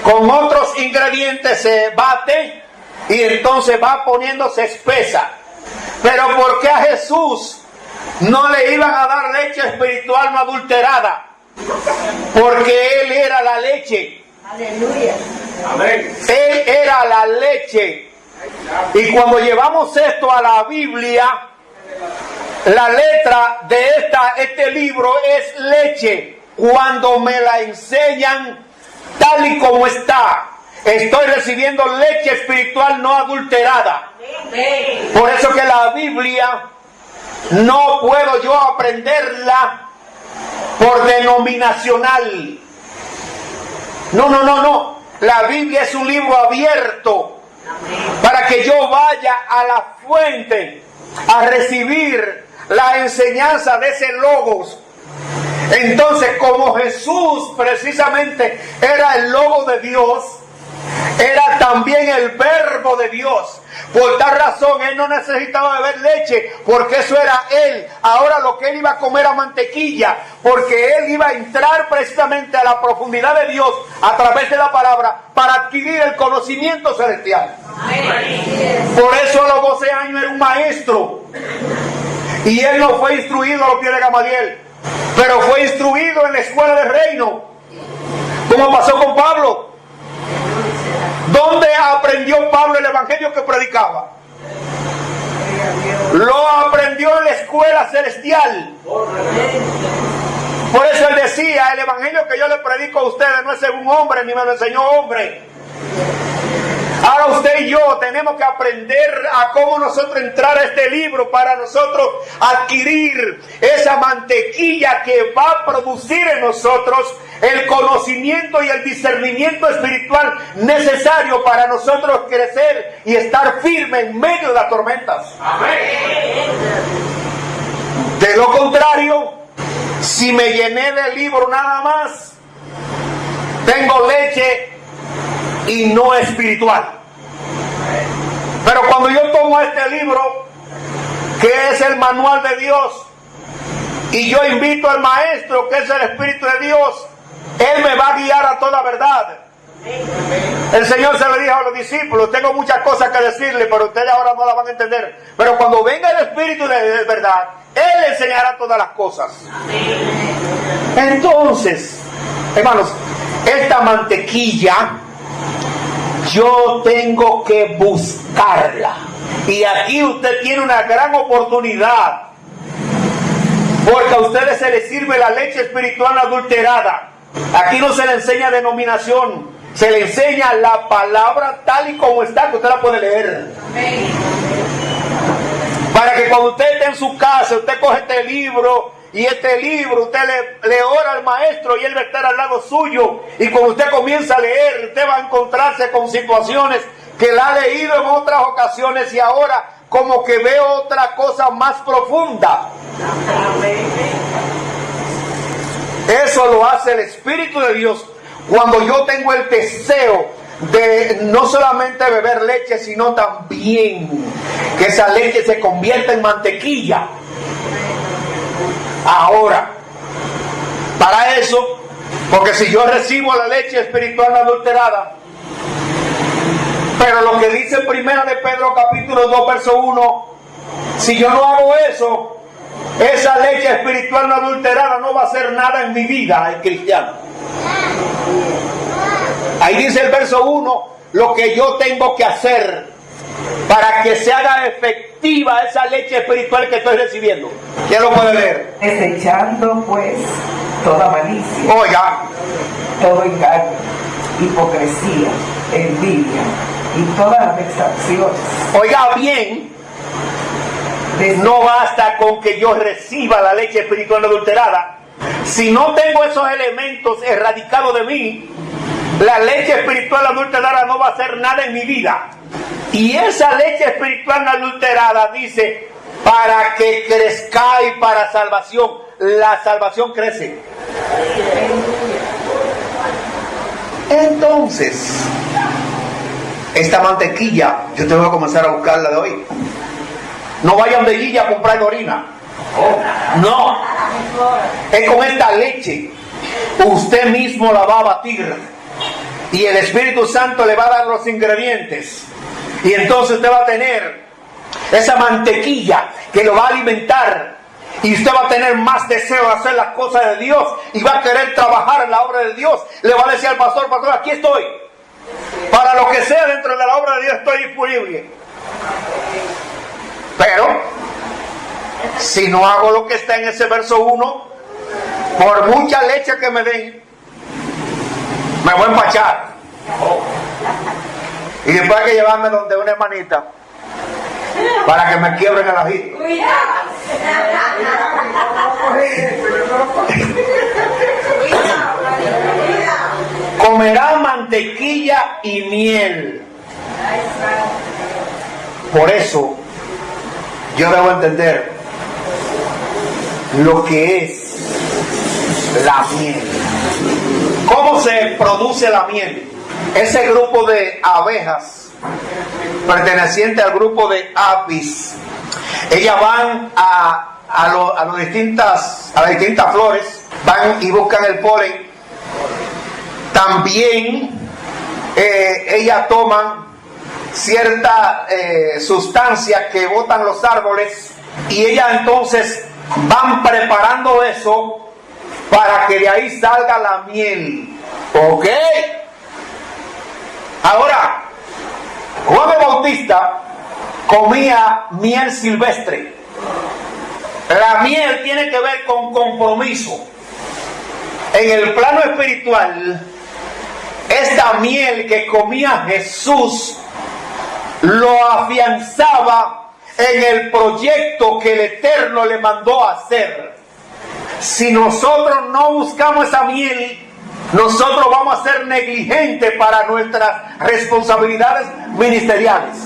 Con otros ingredientes se bate y entonces va poniéndose espesa. Pero ¿por qué a Jesús no le iban a dar leche espiritual no adulterada? Porque Él era la leche. Aleluya. Amén. Él era la leche. Y cuando llevamos esto a la Biblia, la letra de este libro es leche. Cuando me la enseñan tal y como está, estoy recibiendo leche espiritual no adulterada. Por eso que la Biblia no puedo yo aprenderla por denominacional. No. La Biblia es un libro abierto para que yo vaya a la fuente a recibir la enseñanza de ese logos. Entonces, como Jesús precisamente era el logo de Dios, era también el verbo de Dios. Por tal razón, Él no necesitaba beber leche, porque eso era Él. Ahora lo que Él iba a comer era mantequilla, porque Él iba a entrar precisamente a la profundidad de Dios a través de la palabra para adquirir el conocimiento celestial. Por eso a los 12 años era un maestro. Y Él no fue instruido a los pies de Gamaliel, pero fue instruido en la escuela del reino, como pasó con Pablo. ¿Dónde aprendió Pablo el evangelio que predicaba? Lo aprendió en la escuela celestial. Por eso él decía, el evangelio que yo le predico a ustedes no es según hombre, ni me lo enseñó hombre. Ahora usted y yo tenemos que aprender a cómo nosotros entrar a este libro para nosotros adquirir esa mantequilla que va a producir en nosotros el conocimiento y el discernimiento espiritual necesario para nosotros crecer y estar firmes en medio de las tormentas. Amén. De lo contrario, si me llené del libro nada más, tengo leche y no espiritual. Pero cuando yo tomo este libro, que es el manual de Dios, y yo invito al maestro, que es el Espíritu de Dios, Él me va a guiar a toda verdad. El Señor se lo dijo a los discípulos: tengo muchas cosas que decirles, pero ustedes ahora no las van a entender. Pero cuando venga el Espíritu de verdad, Él enseñará todas las cosas. Entonces, hermanos, esta mantequilla yo tengo que buscarla. Y aquí usted tiene una gran oportunidad, porque a ustedes se les sirve la leche espiritual adulterada. Aquí no se le enseña denominación, se le enseña la palabra tal y como está, que usted la puede leer. Para que cuando usted esté en su casa, usted coge este libro, y este libro usted le ora al maestro, y él va a estar al lado suyo, y cuando usted comienza a leer, usted va a encontrarse con situaciones que la ha leído en otras ocasiones, y ahora como que ve otra cosa más profunda. Eso lo hace el Espíritu de Dios cuando yo tengo el deseo de no solamente beber leche, sino también que esa leche se convierta en mantequilla. Ahora, para eso, porque si yo recibo la leche espiritual adulterada, pero lo que dice en 1 de Pedro capítulo 2 verso 1, si yo no hago eso, esa leche espiritual no adulterada no va a hacer nada en mi vida, el cristiano. Ahí dice el verso 1, lo que yo tengo que hacer para que se haga efectiva esa leche espiritual que estoy recibiendo. ¿Quién lo puede leer? Desechando pues toda malicia, Oiga, todo engaño, hipocresía, envidia y todas las extracciones. oiga bien, no basta con que yo reciba la leche espiritual adulterada. Si no tengo esos elementos erradicados de mí, la leche espiritual adulterada no va a hacer nada en mi vida. Y esa leche espiritual adulterada dice, para que crezcáis para salvación. La salvación crece. Entonces, esta mantequilla, yo tengo que comenzar a buscarla de hoy. No vayan de Guilla a comprar orina. No. Es con esta leche. Usted mismo la va a batir. Y el Espíritu Santo le va a dar los ingredientes. Y entonces usted va a tener esa mantequilla que lo va a alimentar. Y usted va a tener más deseo de hacer las cosas de Dios. Y va a querer trabajar en la obra de Dios. Le va a decir al pastor, pastor, aquí estoy. Para lo que sea dentro de la obra de Dios estoy disponible. Pero, si no hago lo que está en ese verso 1, por mucha leche que me den, me voy a empachar. Y después hay que llevarme donde una hermanita para que me quiebren el ajito. Comerá mantequilla y miel. Por eso yo debo entender lo que es la miel. ¿Cómo se produce la miel? Ese grupo de abejas perteneciente al grupo de Apis, ellas van a las distintas flores, van y buscan el polen. También ellas toman cierta sustancia que botan los árboles, y ellas entonces van preparando eso para que de ahí salga la miel. ¿Ok? Ahora, Juan el Bautista, comía miel silvestre. La miel tiene que ver con compromiso. En el plano espiritual, esta miel que comía Jesús lo afianzaba en el proyecto que el Eterno le mandó a hacer. Si nosotros no buscamos esa miel, nosotros vamos a ser negligentes para nuestras responsabilidades ministeriales.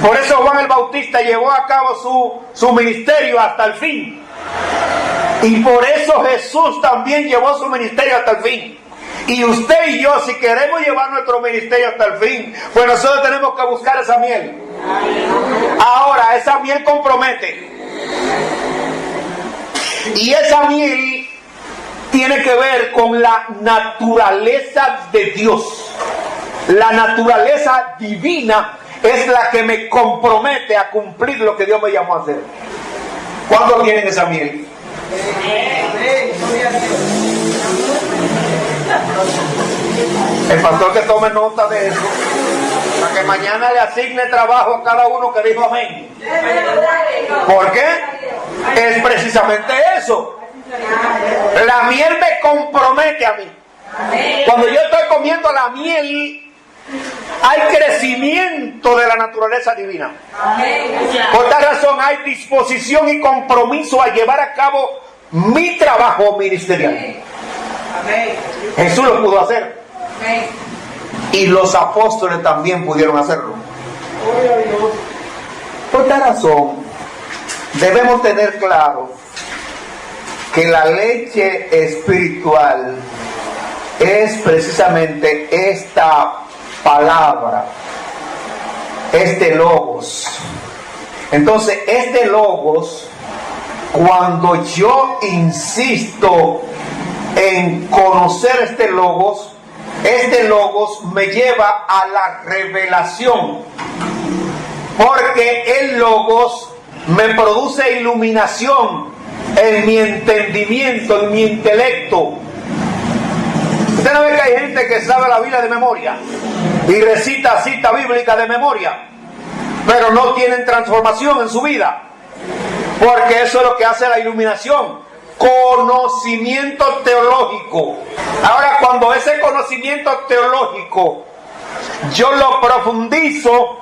Por eso Juan el Bautista llevó a cabo su ministerio hasta el fin. Y por eso Jesús también llevó su ministerio hasta el fin. Y usted y yo, si queremos llevar nuestro ministerio hasta el fin, pues nosotros tenemos que buscar esa miel. Ahora, esa miel compromete. Y esa miel tiene que ver con la naturaleza de Dios. La naturaleza divina es la que me compromete a cumplir lo que Dios me llamó a hacer. ¿Cuándo tienen esa miel? El pastor que tome nota de eso, para que mañana le asigne trabajo a cada uno que dijo amén. ¿Por qué? Es precisamente eso. La miel me compromete a mí. Cuando yo estoy comiendo la miel, hay crecimiento de la naturaleza divina. Por tal razón hay disposición y compromiso a llevar a cabo mi trabajo ministerial. Jesús lo pudo hacer. Y los apóstoles también pudieron hacerlo. Por tal razón, debemos tener claro que la leche espiritual es precisamente esta palabra, este logos. Entonces, este logos, cuando yo insisto en conocer este logos me lleva a la revelación, porque el logos me produce iluminación en mi entendimiento, en mi intelecto. Usted no ve que hay gente que sabe la Biblia de memoria y recita cita bíblica de memoria, pero no tienen transformación en su vida, porque eso es lo que hace la iluminación. Conocimiento teológico. Ahora, cuando ese conocimiento teológico yo lo profundizo,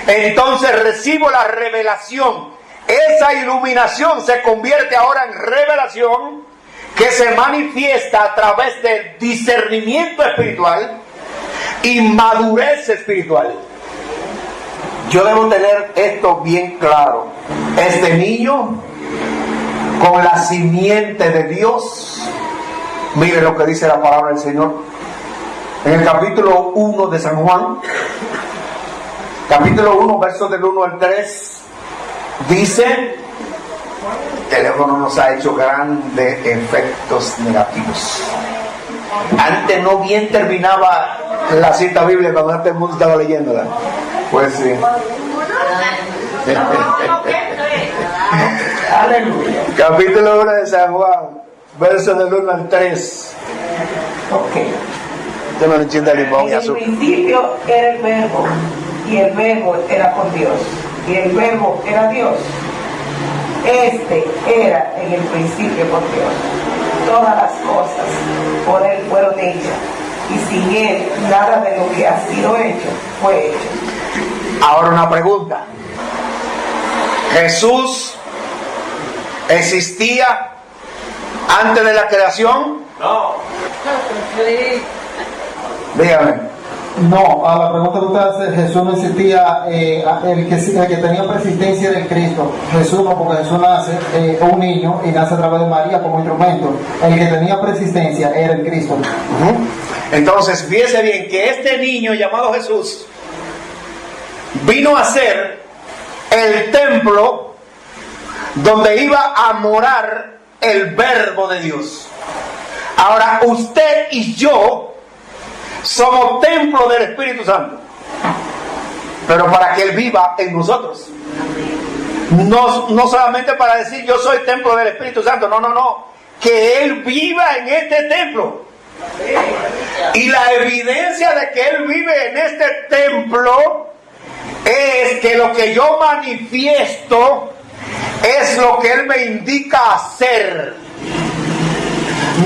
entonces recibo la revelación. Esa iluminación se convierte ahora en revelación, que se manifiesta a través del discernimiento espiritual y madurez espiritual. Yo debo tener esto bien claro. Este niño, con la simiente de Dios, mire lo que dice la palabra del Señor en el capítulo 1 de San Juan, capítulo 1, versos del 1 al 3, dice: el teléfono nos ha hecho grandes efectos negativos. Antes no bien terminaba la cita bíblica cuando antes el mundo estaba leyéndola. Pues sí. Aleluya. Capítulo 1 de San Juan, versos del 1 al 3. Ok. Deme un chin de limón y En el azúcar. principio era el verbo, y el verbo era con Dios, y el verbo era Dios. Este era en el principio con Dios. Todas las cosas por Él fueron hechas, y sin Él nada de lo que ha sido hecho fue hecho. Ahora una pregunta. ¿Jesús existía antes de la creación? No. Dígame. No, a la pregunta que usted hace, Jesús no existía, el que tenía persistencia era el Cristo. Jesús no, porque Jesús nace un niño y nace a través de María como instrumento. El que tenía persistencia era el Cristo. Entonces, fíjese bien que este niño llamado Jesús vino a ser el templo donde iba a morar el verbo de Dios. Ahora, usted y yo somos templo del Espíritu Santo, pero para que Él viva en nosotros. No solamente para decir yo soy templo del Espíritu Santo, no, que Él viva en este templo. Y la evidencia de que Él vive en este templo es que lo que yo manifiesto es lo que Él me indica hacer,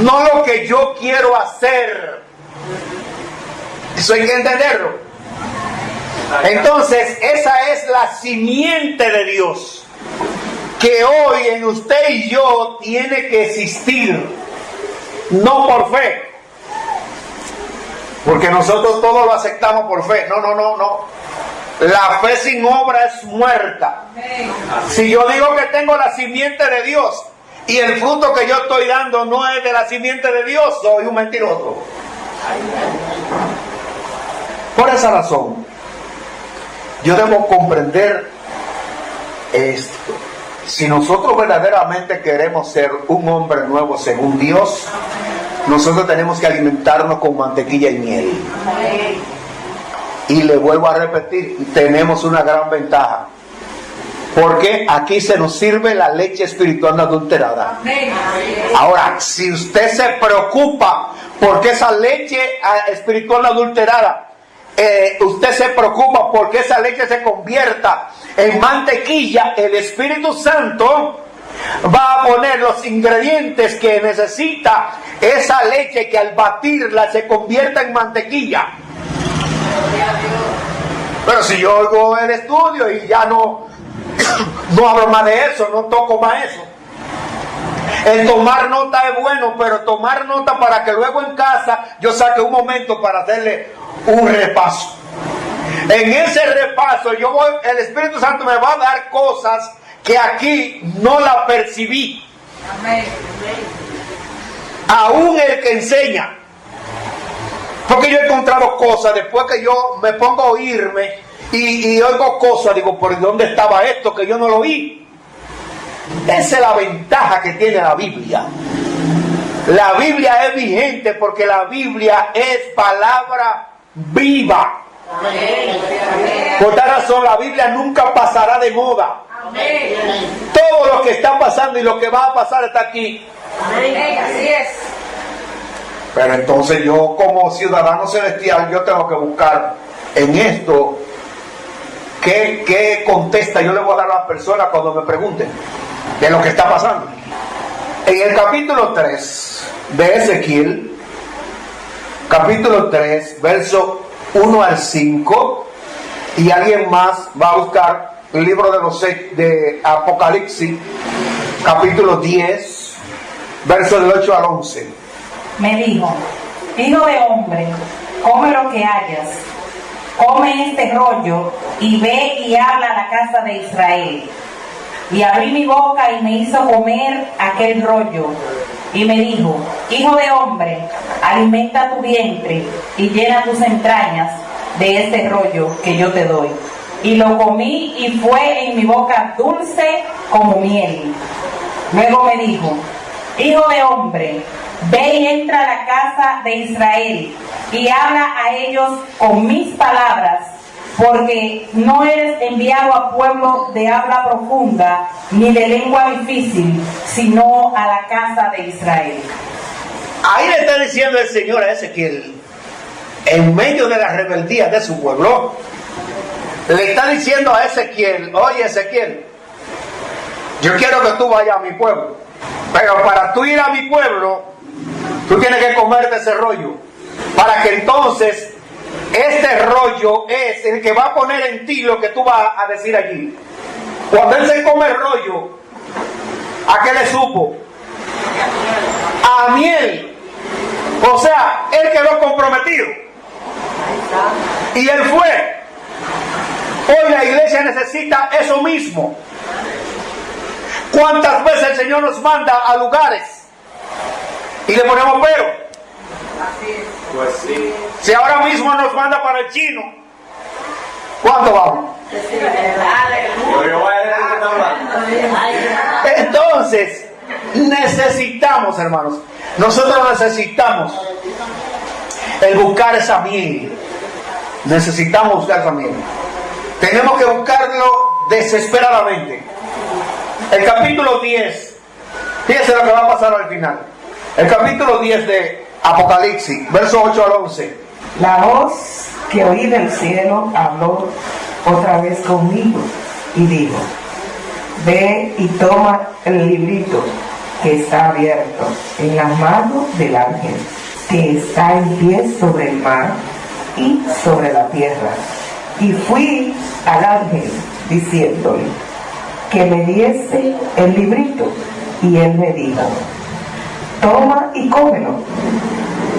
no lo que yo quiero hacer. Eso hay que entenderlo. Entonces, esa es la simiente de Dios que hoy en usted y yo tiene que existir, no por fe, porque nosotros todos lo aceptamos por fe. No. La fe sin obra es muerta. Si yo digo que tengo la simiente de Dios y el fruto que yo estoy dando no es de la simiente de Dios, soy un mentiroso. Por esa razón, yo debo comprender esto. Si nosotros verdaderamente queremos ser un hombre nuevo según Dios, nosotros tenemos que alimentarnos con mantequilla y miel. Y le vuelvo a repetir, tenemos una gran ventaja, porque aquí se nos sirve la leche espiritual no adulterada. Ahora, si usted se preocupa porque esa leche espiritual no adulterada, usted se preocupa porque esa leche se convierta en mantequilla, el Espíritu Santo va a poner los ingredientes que necesita esa leche, que al batirla se convierta en mantequilla. Pero si yo oigo el estudio y ya no hablo más de eso, no toco más eso. El tomar nota es bueno, pero tomar nota para que luego en casa yo saque un momento para hacerle un repaso. En ese repaso el Espíritu Santo me va a dar cosas que aquí no la percibí. Aún el que enseña. Porque yo he encontrado cosas después que yo me pongo a oírme y oigo cosas, digo, ¿por dónde estaba esto que yo no lo vi? Esa es la ventaja que tiene la Biblia. La Biblia es vigente porque la Biblia es palabra viva. Por tal razón la Biblia nunca pasará de moda. Todo lo que está pasando y lo que va a pasar está aquí. Así es. Pero entonces yo, como ciudadano celestial, yo tengo que buscar en esto qué contesta yo le voy a dar a las personas cuando me pregunten de lo que está pasando. En el capítulo 3 de Ezequiel, capítulo 3, verso 1 al 5, y alguien más va a buscar el libro de Apocalipsis, capítulo 10, verso del 8 al 11. Me dijo: hijo de hombre, come lo que hayas, come este rollo y ve y habla a la casa de Israel. Y abrí mi boca y me hizo comer aquel rollo. Y me dijo: hijo de hombre, alimenta tu vientre y llena tus entrañas de este rollo que yo te doy. Y lo comí y fue en mi boca dulce como miel. Luego me dijo: hijo de hombre, ve y entra a la casa de Israel y habla a ellos con mis palabras, porque no eres enviado a pueblo de habla profunda ni de lengua difícil, sino a la casa de Israel. Ahí le está diciendo el Señor a Ezequiel, en medio de la rebeldía de su pueblo, le está diciendo a Ezequiel: oye Ezequiel, yo quiero que tú vayas a mi pueblo, pero para tú ir a mi pueblo, tú tienes que comerte ese rollo, para que entonces este rollo es el que va a poner en ti lo que tú vas a decir allí. Cuando él se come el rollo, ¿a qué le supo? A miel. O sea, él quedó comprometido y él fue. Hoy la iglesia necesita eso mismo. ¿Cuántas veces el Señor nos manda a lugares y le ponemos pero? Pues sí. Si ahora mismo nos manda para el chino, ¿cuánto vamos? Entonces, necesitamos, hermanos, nosotros necesitamos el buscar esa miel. Necesitamos buscar esa miel. Tenemos que buscarlo desesperadamente. El capítulo 10, fíjense lo que va a pasar al final. El capítulo 10 de Apocalipsis, verso 8 al 11. La voz que oí del cielo habló otra vez conmigo y dijo: ve y toma el librito que está abierto en las manos del ángel que está en pie sobre el mar y sobre la tierra. Y fui al ángel diciéndole que me diese el librito, y él me dijo: toma y cómelo,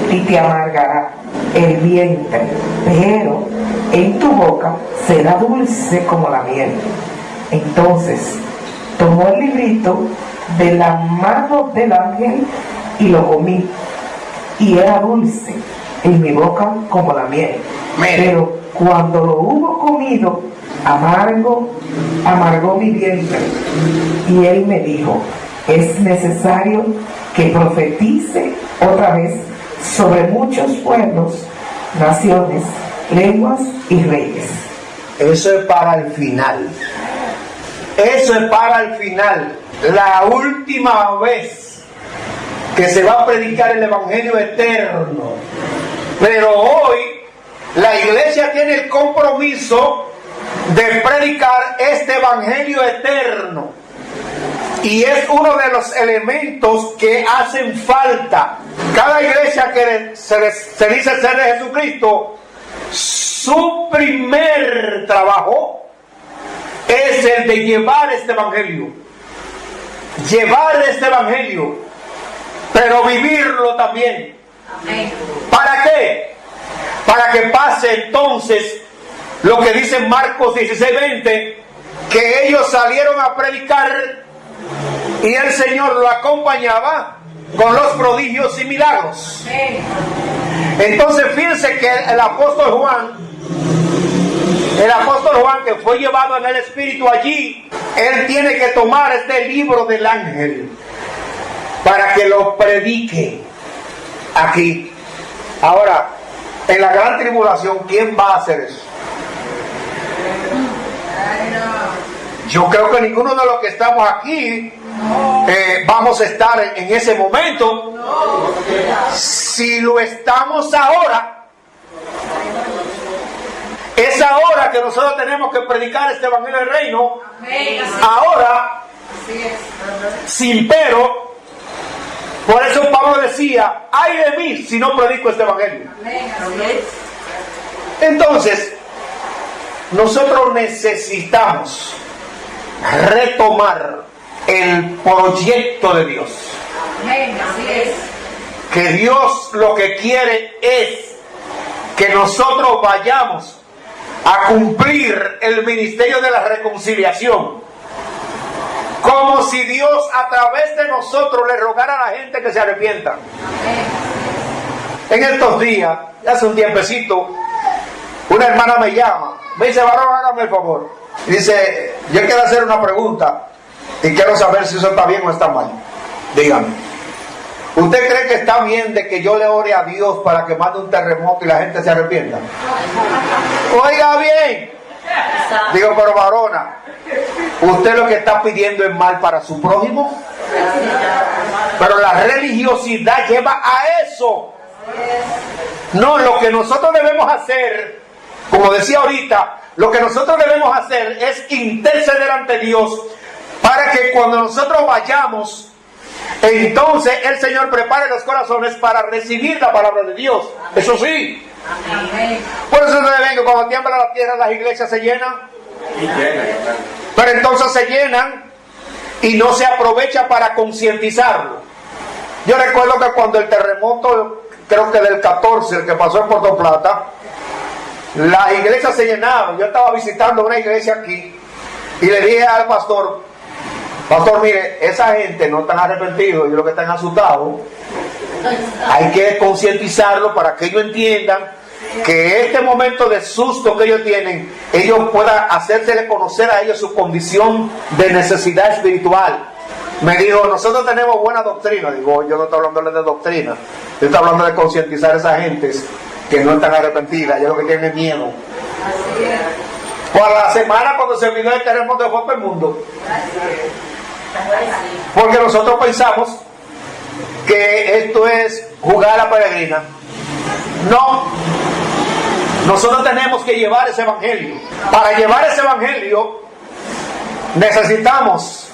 y te amargará el vientre, pero en tu boca será dulce como la miel. Entonces tomó el librito de la mano del ángel y lo comí, y era dulce en mi boca como la miel. Pero cuando lo hubo comido, amargó mi vientre. Y él me dijo: es necesario que profetice otra vez sobre muchos pueblos, naciones, lenguas y reyes. Eso es para el final. Eso es para el final. La última vez que se va a predicar el Evangelio eterno. Pero hoy la iglesia tiene el compromiso de predicar este Evangelio eterno. Y es uno de los elementos que hacen falta. Cada iglesia que se dice ser de Jesucristo, su primer trabajo es el de llevar este Evangelio. Llevar este Evangelio, pero vivirlo también. Amén. ¿Para qué? Para que pase entonces lo que dice Marcos 16:20, que ellos salieron a predicar y el Señor lo acompañaba con los prodigios y milagros. Entonces fíjense que el apóstol Juan que fue llevado en el Espíritu allí, él tiene que tomar este libro del ángel para que lo predique aquí. Ahora, en la gran tribulación, ¿quién va a hacer eso? Yo creo que ninguno de los que estamos aquí vamos a estar en ese momento. Si lo estamos ahora, es ahora que nosotros tenemos que predicar este Evangelio del Reino. Ahora, sin pero. Por eso Pablo decía: ay de mí si no predico este Evangelio. Entonces, nosotros necesitamos retomar el proyecto de Dios. Que Dios lo que quiere es que nosotros vayamos a cumplir el ministerio de la reconciliación, como si Dios a través de nosotros le rogara a la gente que se arrepienta. En estos días, hace un tiempecito, una hermana me llama, me dice: varón, hágame el favor. Dice: yo quiero hacer una pregunta y quiero saber si eso está bien o está mal. Dígame, ¿usted cree que está bien de que yo le ore a Dios para que mande un terremoto y la gente se arrepienta? Oiga bien. Digo: pero varona, ¿usted lo que está pidiendo es mal para su prójimo? Pero la religiosidad lleva a eso. No, lo que nosotros debemos hacer, como decía ahorita, lo que nosotros debemos hacer es interceder ante Dios para que cuando nosotros vayamos, entonces el Señor prepare los corazones para recibir la palabra de Dios. Eso sí. Por eso ustedes ven que cuando tiembla la tierra, las iglesias se llenan. Pero entonces se llenan y no se aprovecha para concientizarlo. Yo recuerdo que cuando el terremoto, creo que del 14, el que pasó en Puerto Plata, las iglesias se llenaron. Yo estaba visitando una iglesia aquí y le dije al pastor: pastor, mire, esa gente no están arrepentidos, ellos lo que están asustados. Hay que concientizarlo para que ellos entiendan que este momento de susto que ellos tienen, ellos puedan hacérsele conocer a ellos su condición de necesidad espiritual. Me dijo: nosotros tenemos buena doctrina. Digo: yo no estoy hablando de doctrina, yo estoy hablando de concientizar a esas gentes que no están arrepentidas, ellos lo que tienen es miedo. Pues a la semana, cuando se vino el terremoto, de todo el mundo. Porque nosotros pensamos que esto es jugar a la peregrina. No. Nosotros tenemos que llevar ese evangelio. Para llevar ese evangelio necesitamos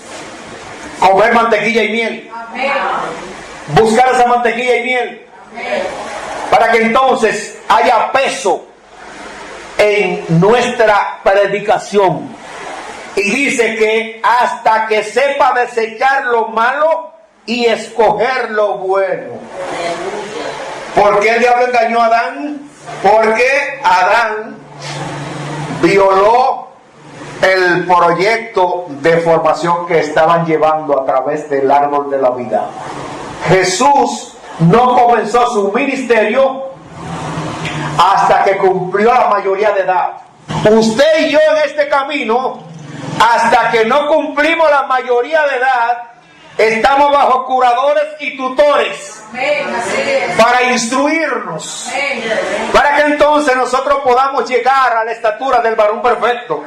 comer mantequilla y miel. Buscar esa mantequilla y miel. Para que entonces haya peso en nuestra predicación. Y dice que hasta que sepa desechar lo malo y escoger lo bueno. ¿Por qué el diablo engañó a Adán? Porque Adán violó el proyecto de formación que estaban llevando a través del árbol de la vida. Jesús no comenzó su ministerio hasta que cumplió la mayoría de edad. Usted y yo en este camino, hasta que no cumplimos la mayoría de edad, estamos bajo curadores y tutores para instruirnos, para que entonces nosotros podamos llegar a la estatura del varón perfecto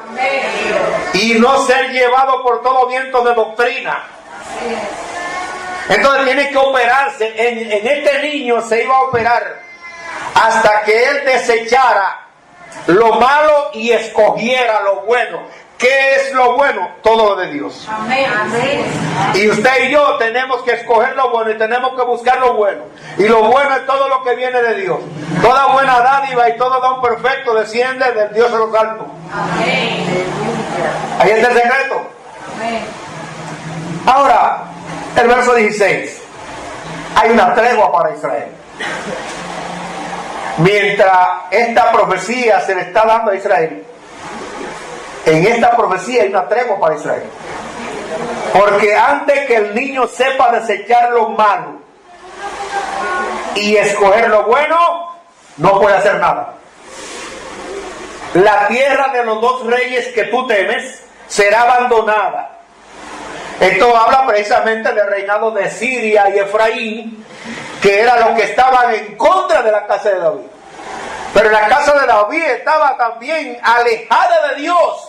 y no ser llevado por todo viento de doctrina. Entonces tiene que operarse. En este niño se iba a operar hasta que él desechara lo malo y escogiera lo bueno. ¿Qué es lo bueno? Todo lo de Dios. Amén. Y usted y yo tenemos que escoger lo bueno y tenemos que buscar lo bueno. Y lo bueno es todo lo que viene de Dios. Toda buena dádiva y todo don perfecto desciende del Dios de los altos. Amén. Ahí está el secreto. Amén. Ahora, el verso 16. Hay una tregua para Israel. Mientras esta profecía se le está dando a Israel, en esta profecía hay una tregua para Israel. Porque antes que el niño sepa desechar lo malo y escoger lo bueno, no puede hacer nada. La tierra de los dos reyes que tú temes será abandonada. Esto habla precisamente del reinado de Siria y Efraín, que eran los que estaban en contra de la casa de David. Pero la casa de David estaba también alejada de Dios.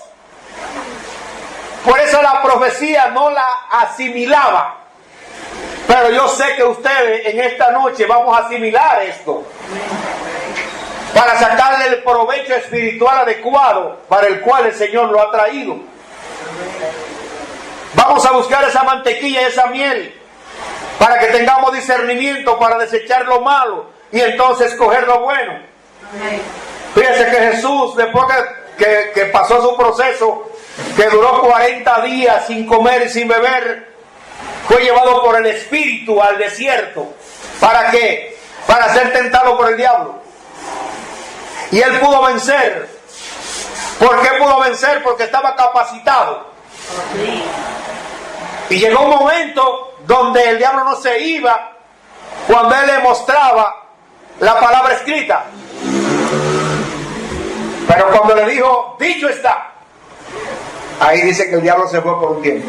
Por eso la profecía no la asimilaba. Pero yo sé que ustedes en esta noche vamos a asimilar esto, para sacarle el provecho espiritual adecuado para el cual el Señor lo ha traído. Vamos a buscar esa mantequilla y esa miel para que tengamos discernimiento para desechar lo malo y entonces escoger lo bueno. Fíjense que Jesús, después que pasó su proceso, que duró 40 días sin comer y sin beber, fue llevado por el Espíritu al desierto. ¿Para qué? Para ser tentado por el diablo. Y él pudo vencer. ¿Por qué pudo vencer? Porque estaba capacitado. Y llegó un momento donde el diablo no se iba cuando él le mostraba la palabra escrita. Pero cuando le dijo, dicho está, ahí dice que el diablo se fue por un tiempo.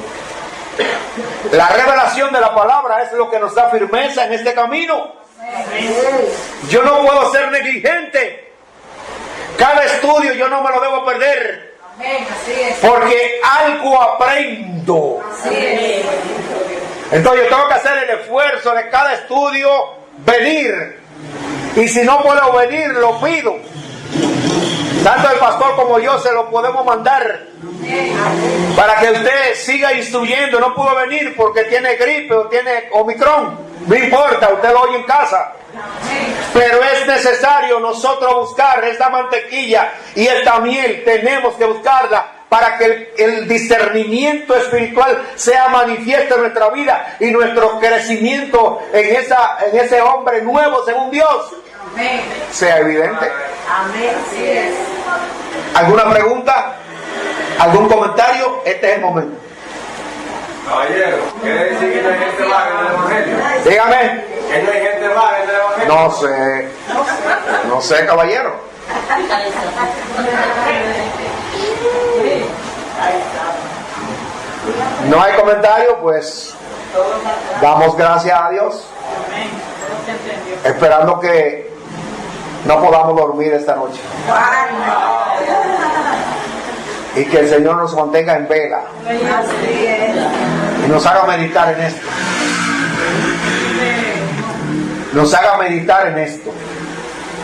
La revelación de la palabra es lo que nos da firmeza en este camino. Yo no puedo ser negligente. Cada estudio yo no me lo debo perder. Porque algo aprendo. Entonces yo tengo que hacer el esfuerzo de cada estudio venir. Y si no puedo venir, lo pido. Tanto el pastor como yo se lo podemos mandar para que usted siga instruyendo. No pudo venir porque tiene gripe o tiene Omicron. No importa, usted lo oye en casa. Pero es necesario nosotros buscar esta mantequilla y esta miel. Tenemos que buscarla para que el discernimiento espiritual sea manifiesto en nuestra vida y nuestro crecimiento en ese hombre nuevo según Dios sea evidente. Amén. ¿Alguna pregunta? ¿Algún comentario? Este es el momento. Caballero, ¿quiere decir que no hay gente vaga en el Evangelio? Dígame. ¿Que no hay gente vaga en el Evangelio? No sé, caballero. No hay comentario, pues damos gracias a Dios, esperando que no podamos dormir esta noche y que el Señor nos mantenga en vela y nos haga meditar en esto. Nos haga meditar en esto.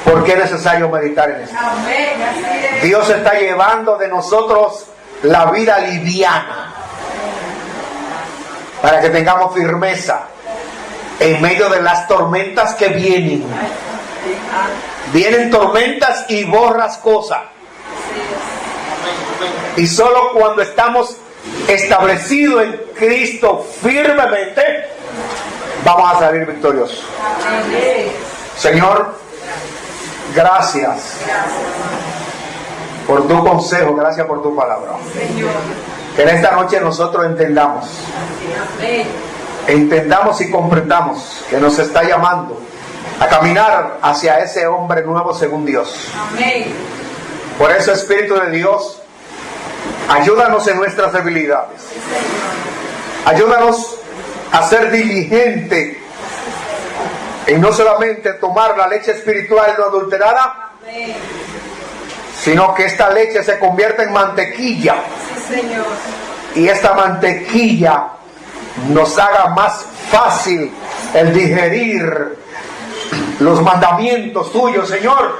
porque es necesario meditar en esto. Amén. Así es. Dios está llevando de nosotros la vida liviana para que tengamos firmeza en medio de las tormentas que vienen. Vienen tormentas y borrascosas. Y solo cuando estamos establecidos en Cristo firmemente, vamos a salir victoriosos. Señor, gracias por tu consejo, gracias por tu palabra. Que en esta noche nosotros entendamos y comprendamos que nos está llamando a caminar hacia ese hombre nuevo según Dios. Por eso, Espíritu de Dios, ayúdanos en nuestras debilidades. Ayúdanos a ser diligente en no solamente tomar la leche espiritual no adulterada, sino que esta leche se convierta en mantequilla. Y esta mantequilla nos haga más fácil el digerir los mandamientos tuyos, Señor,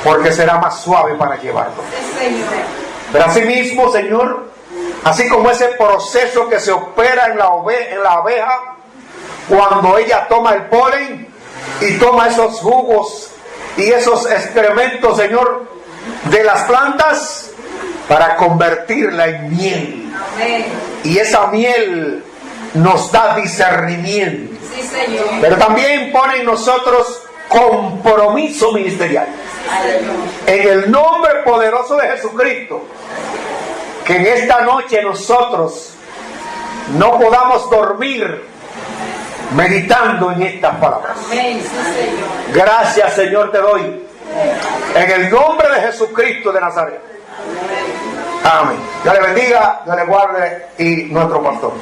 porque será más suave para llevarlo. Pero asimismo, Señor, así como ese proceso que se opera en la abeja cuando ella toma el polen y toma esos jugos y esos excrementos, Señor, de las plantas para convertirla en miel. Y esa miel nos da discernimiento. Pero también pone en nosotros compromiso ministerial. En el nombre poderoso de Jesucristo, que en esta noche nosotros no podamos dormir meditando en estas palabras. Gracias, Señor, te doy en el nombre de Jesucristo de Nazaret. Amén. Dios le bendiga, Dios le guarde y nuestro pastor.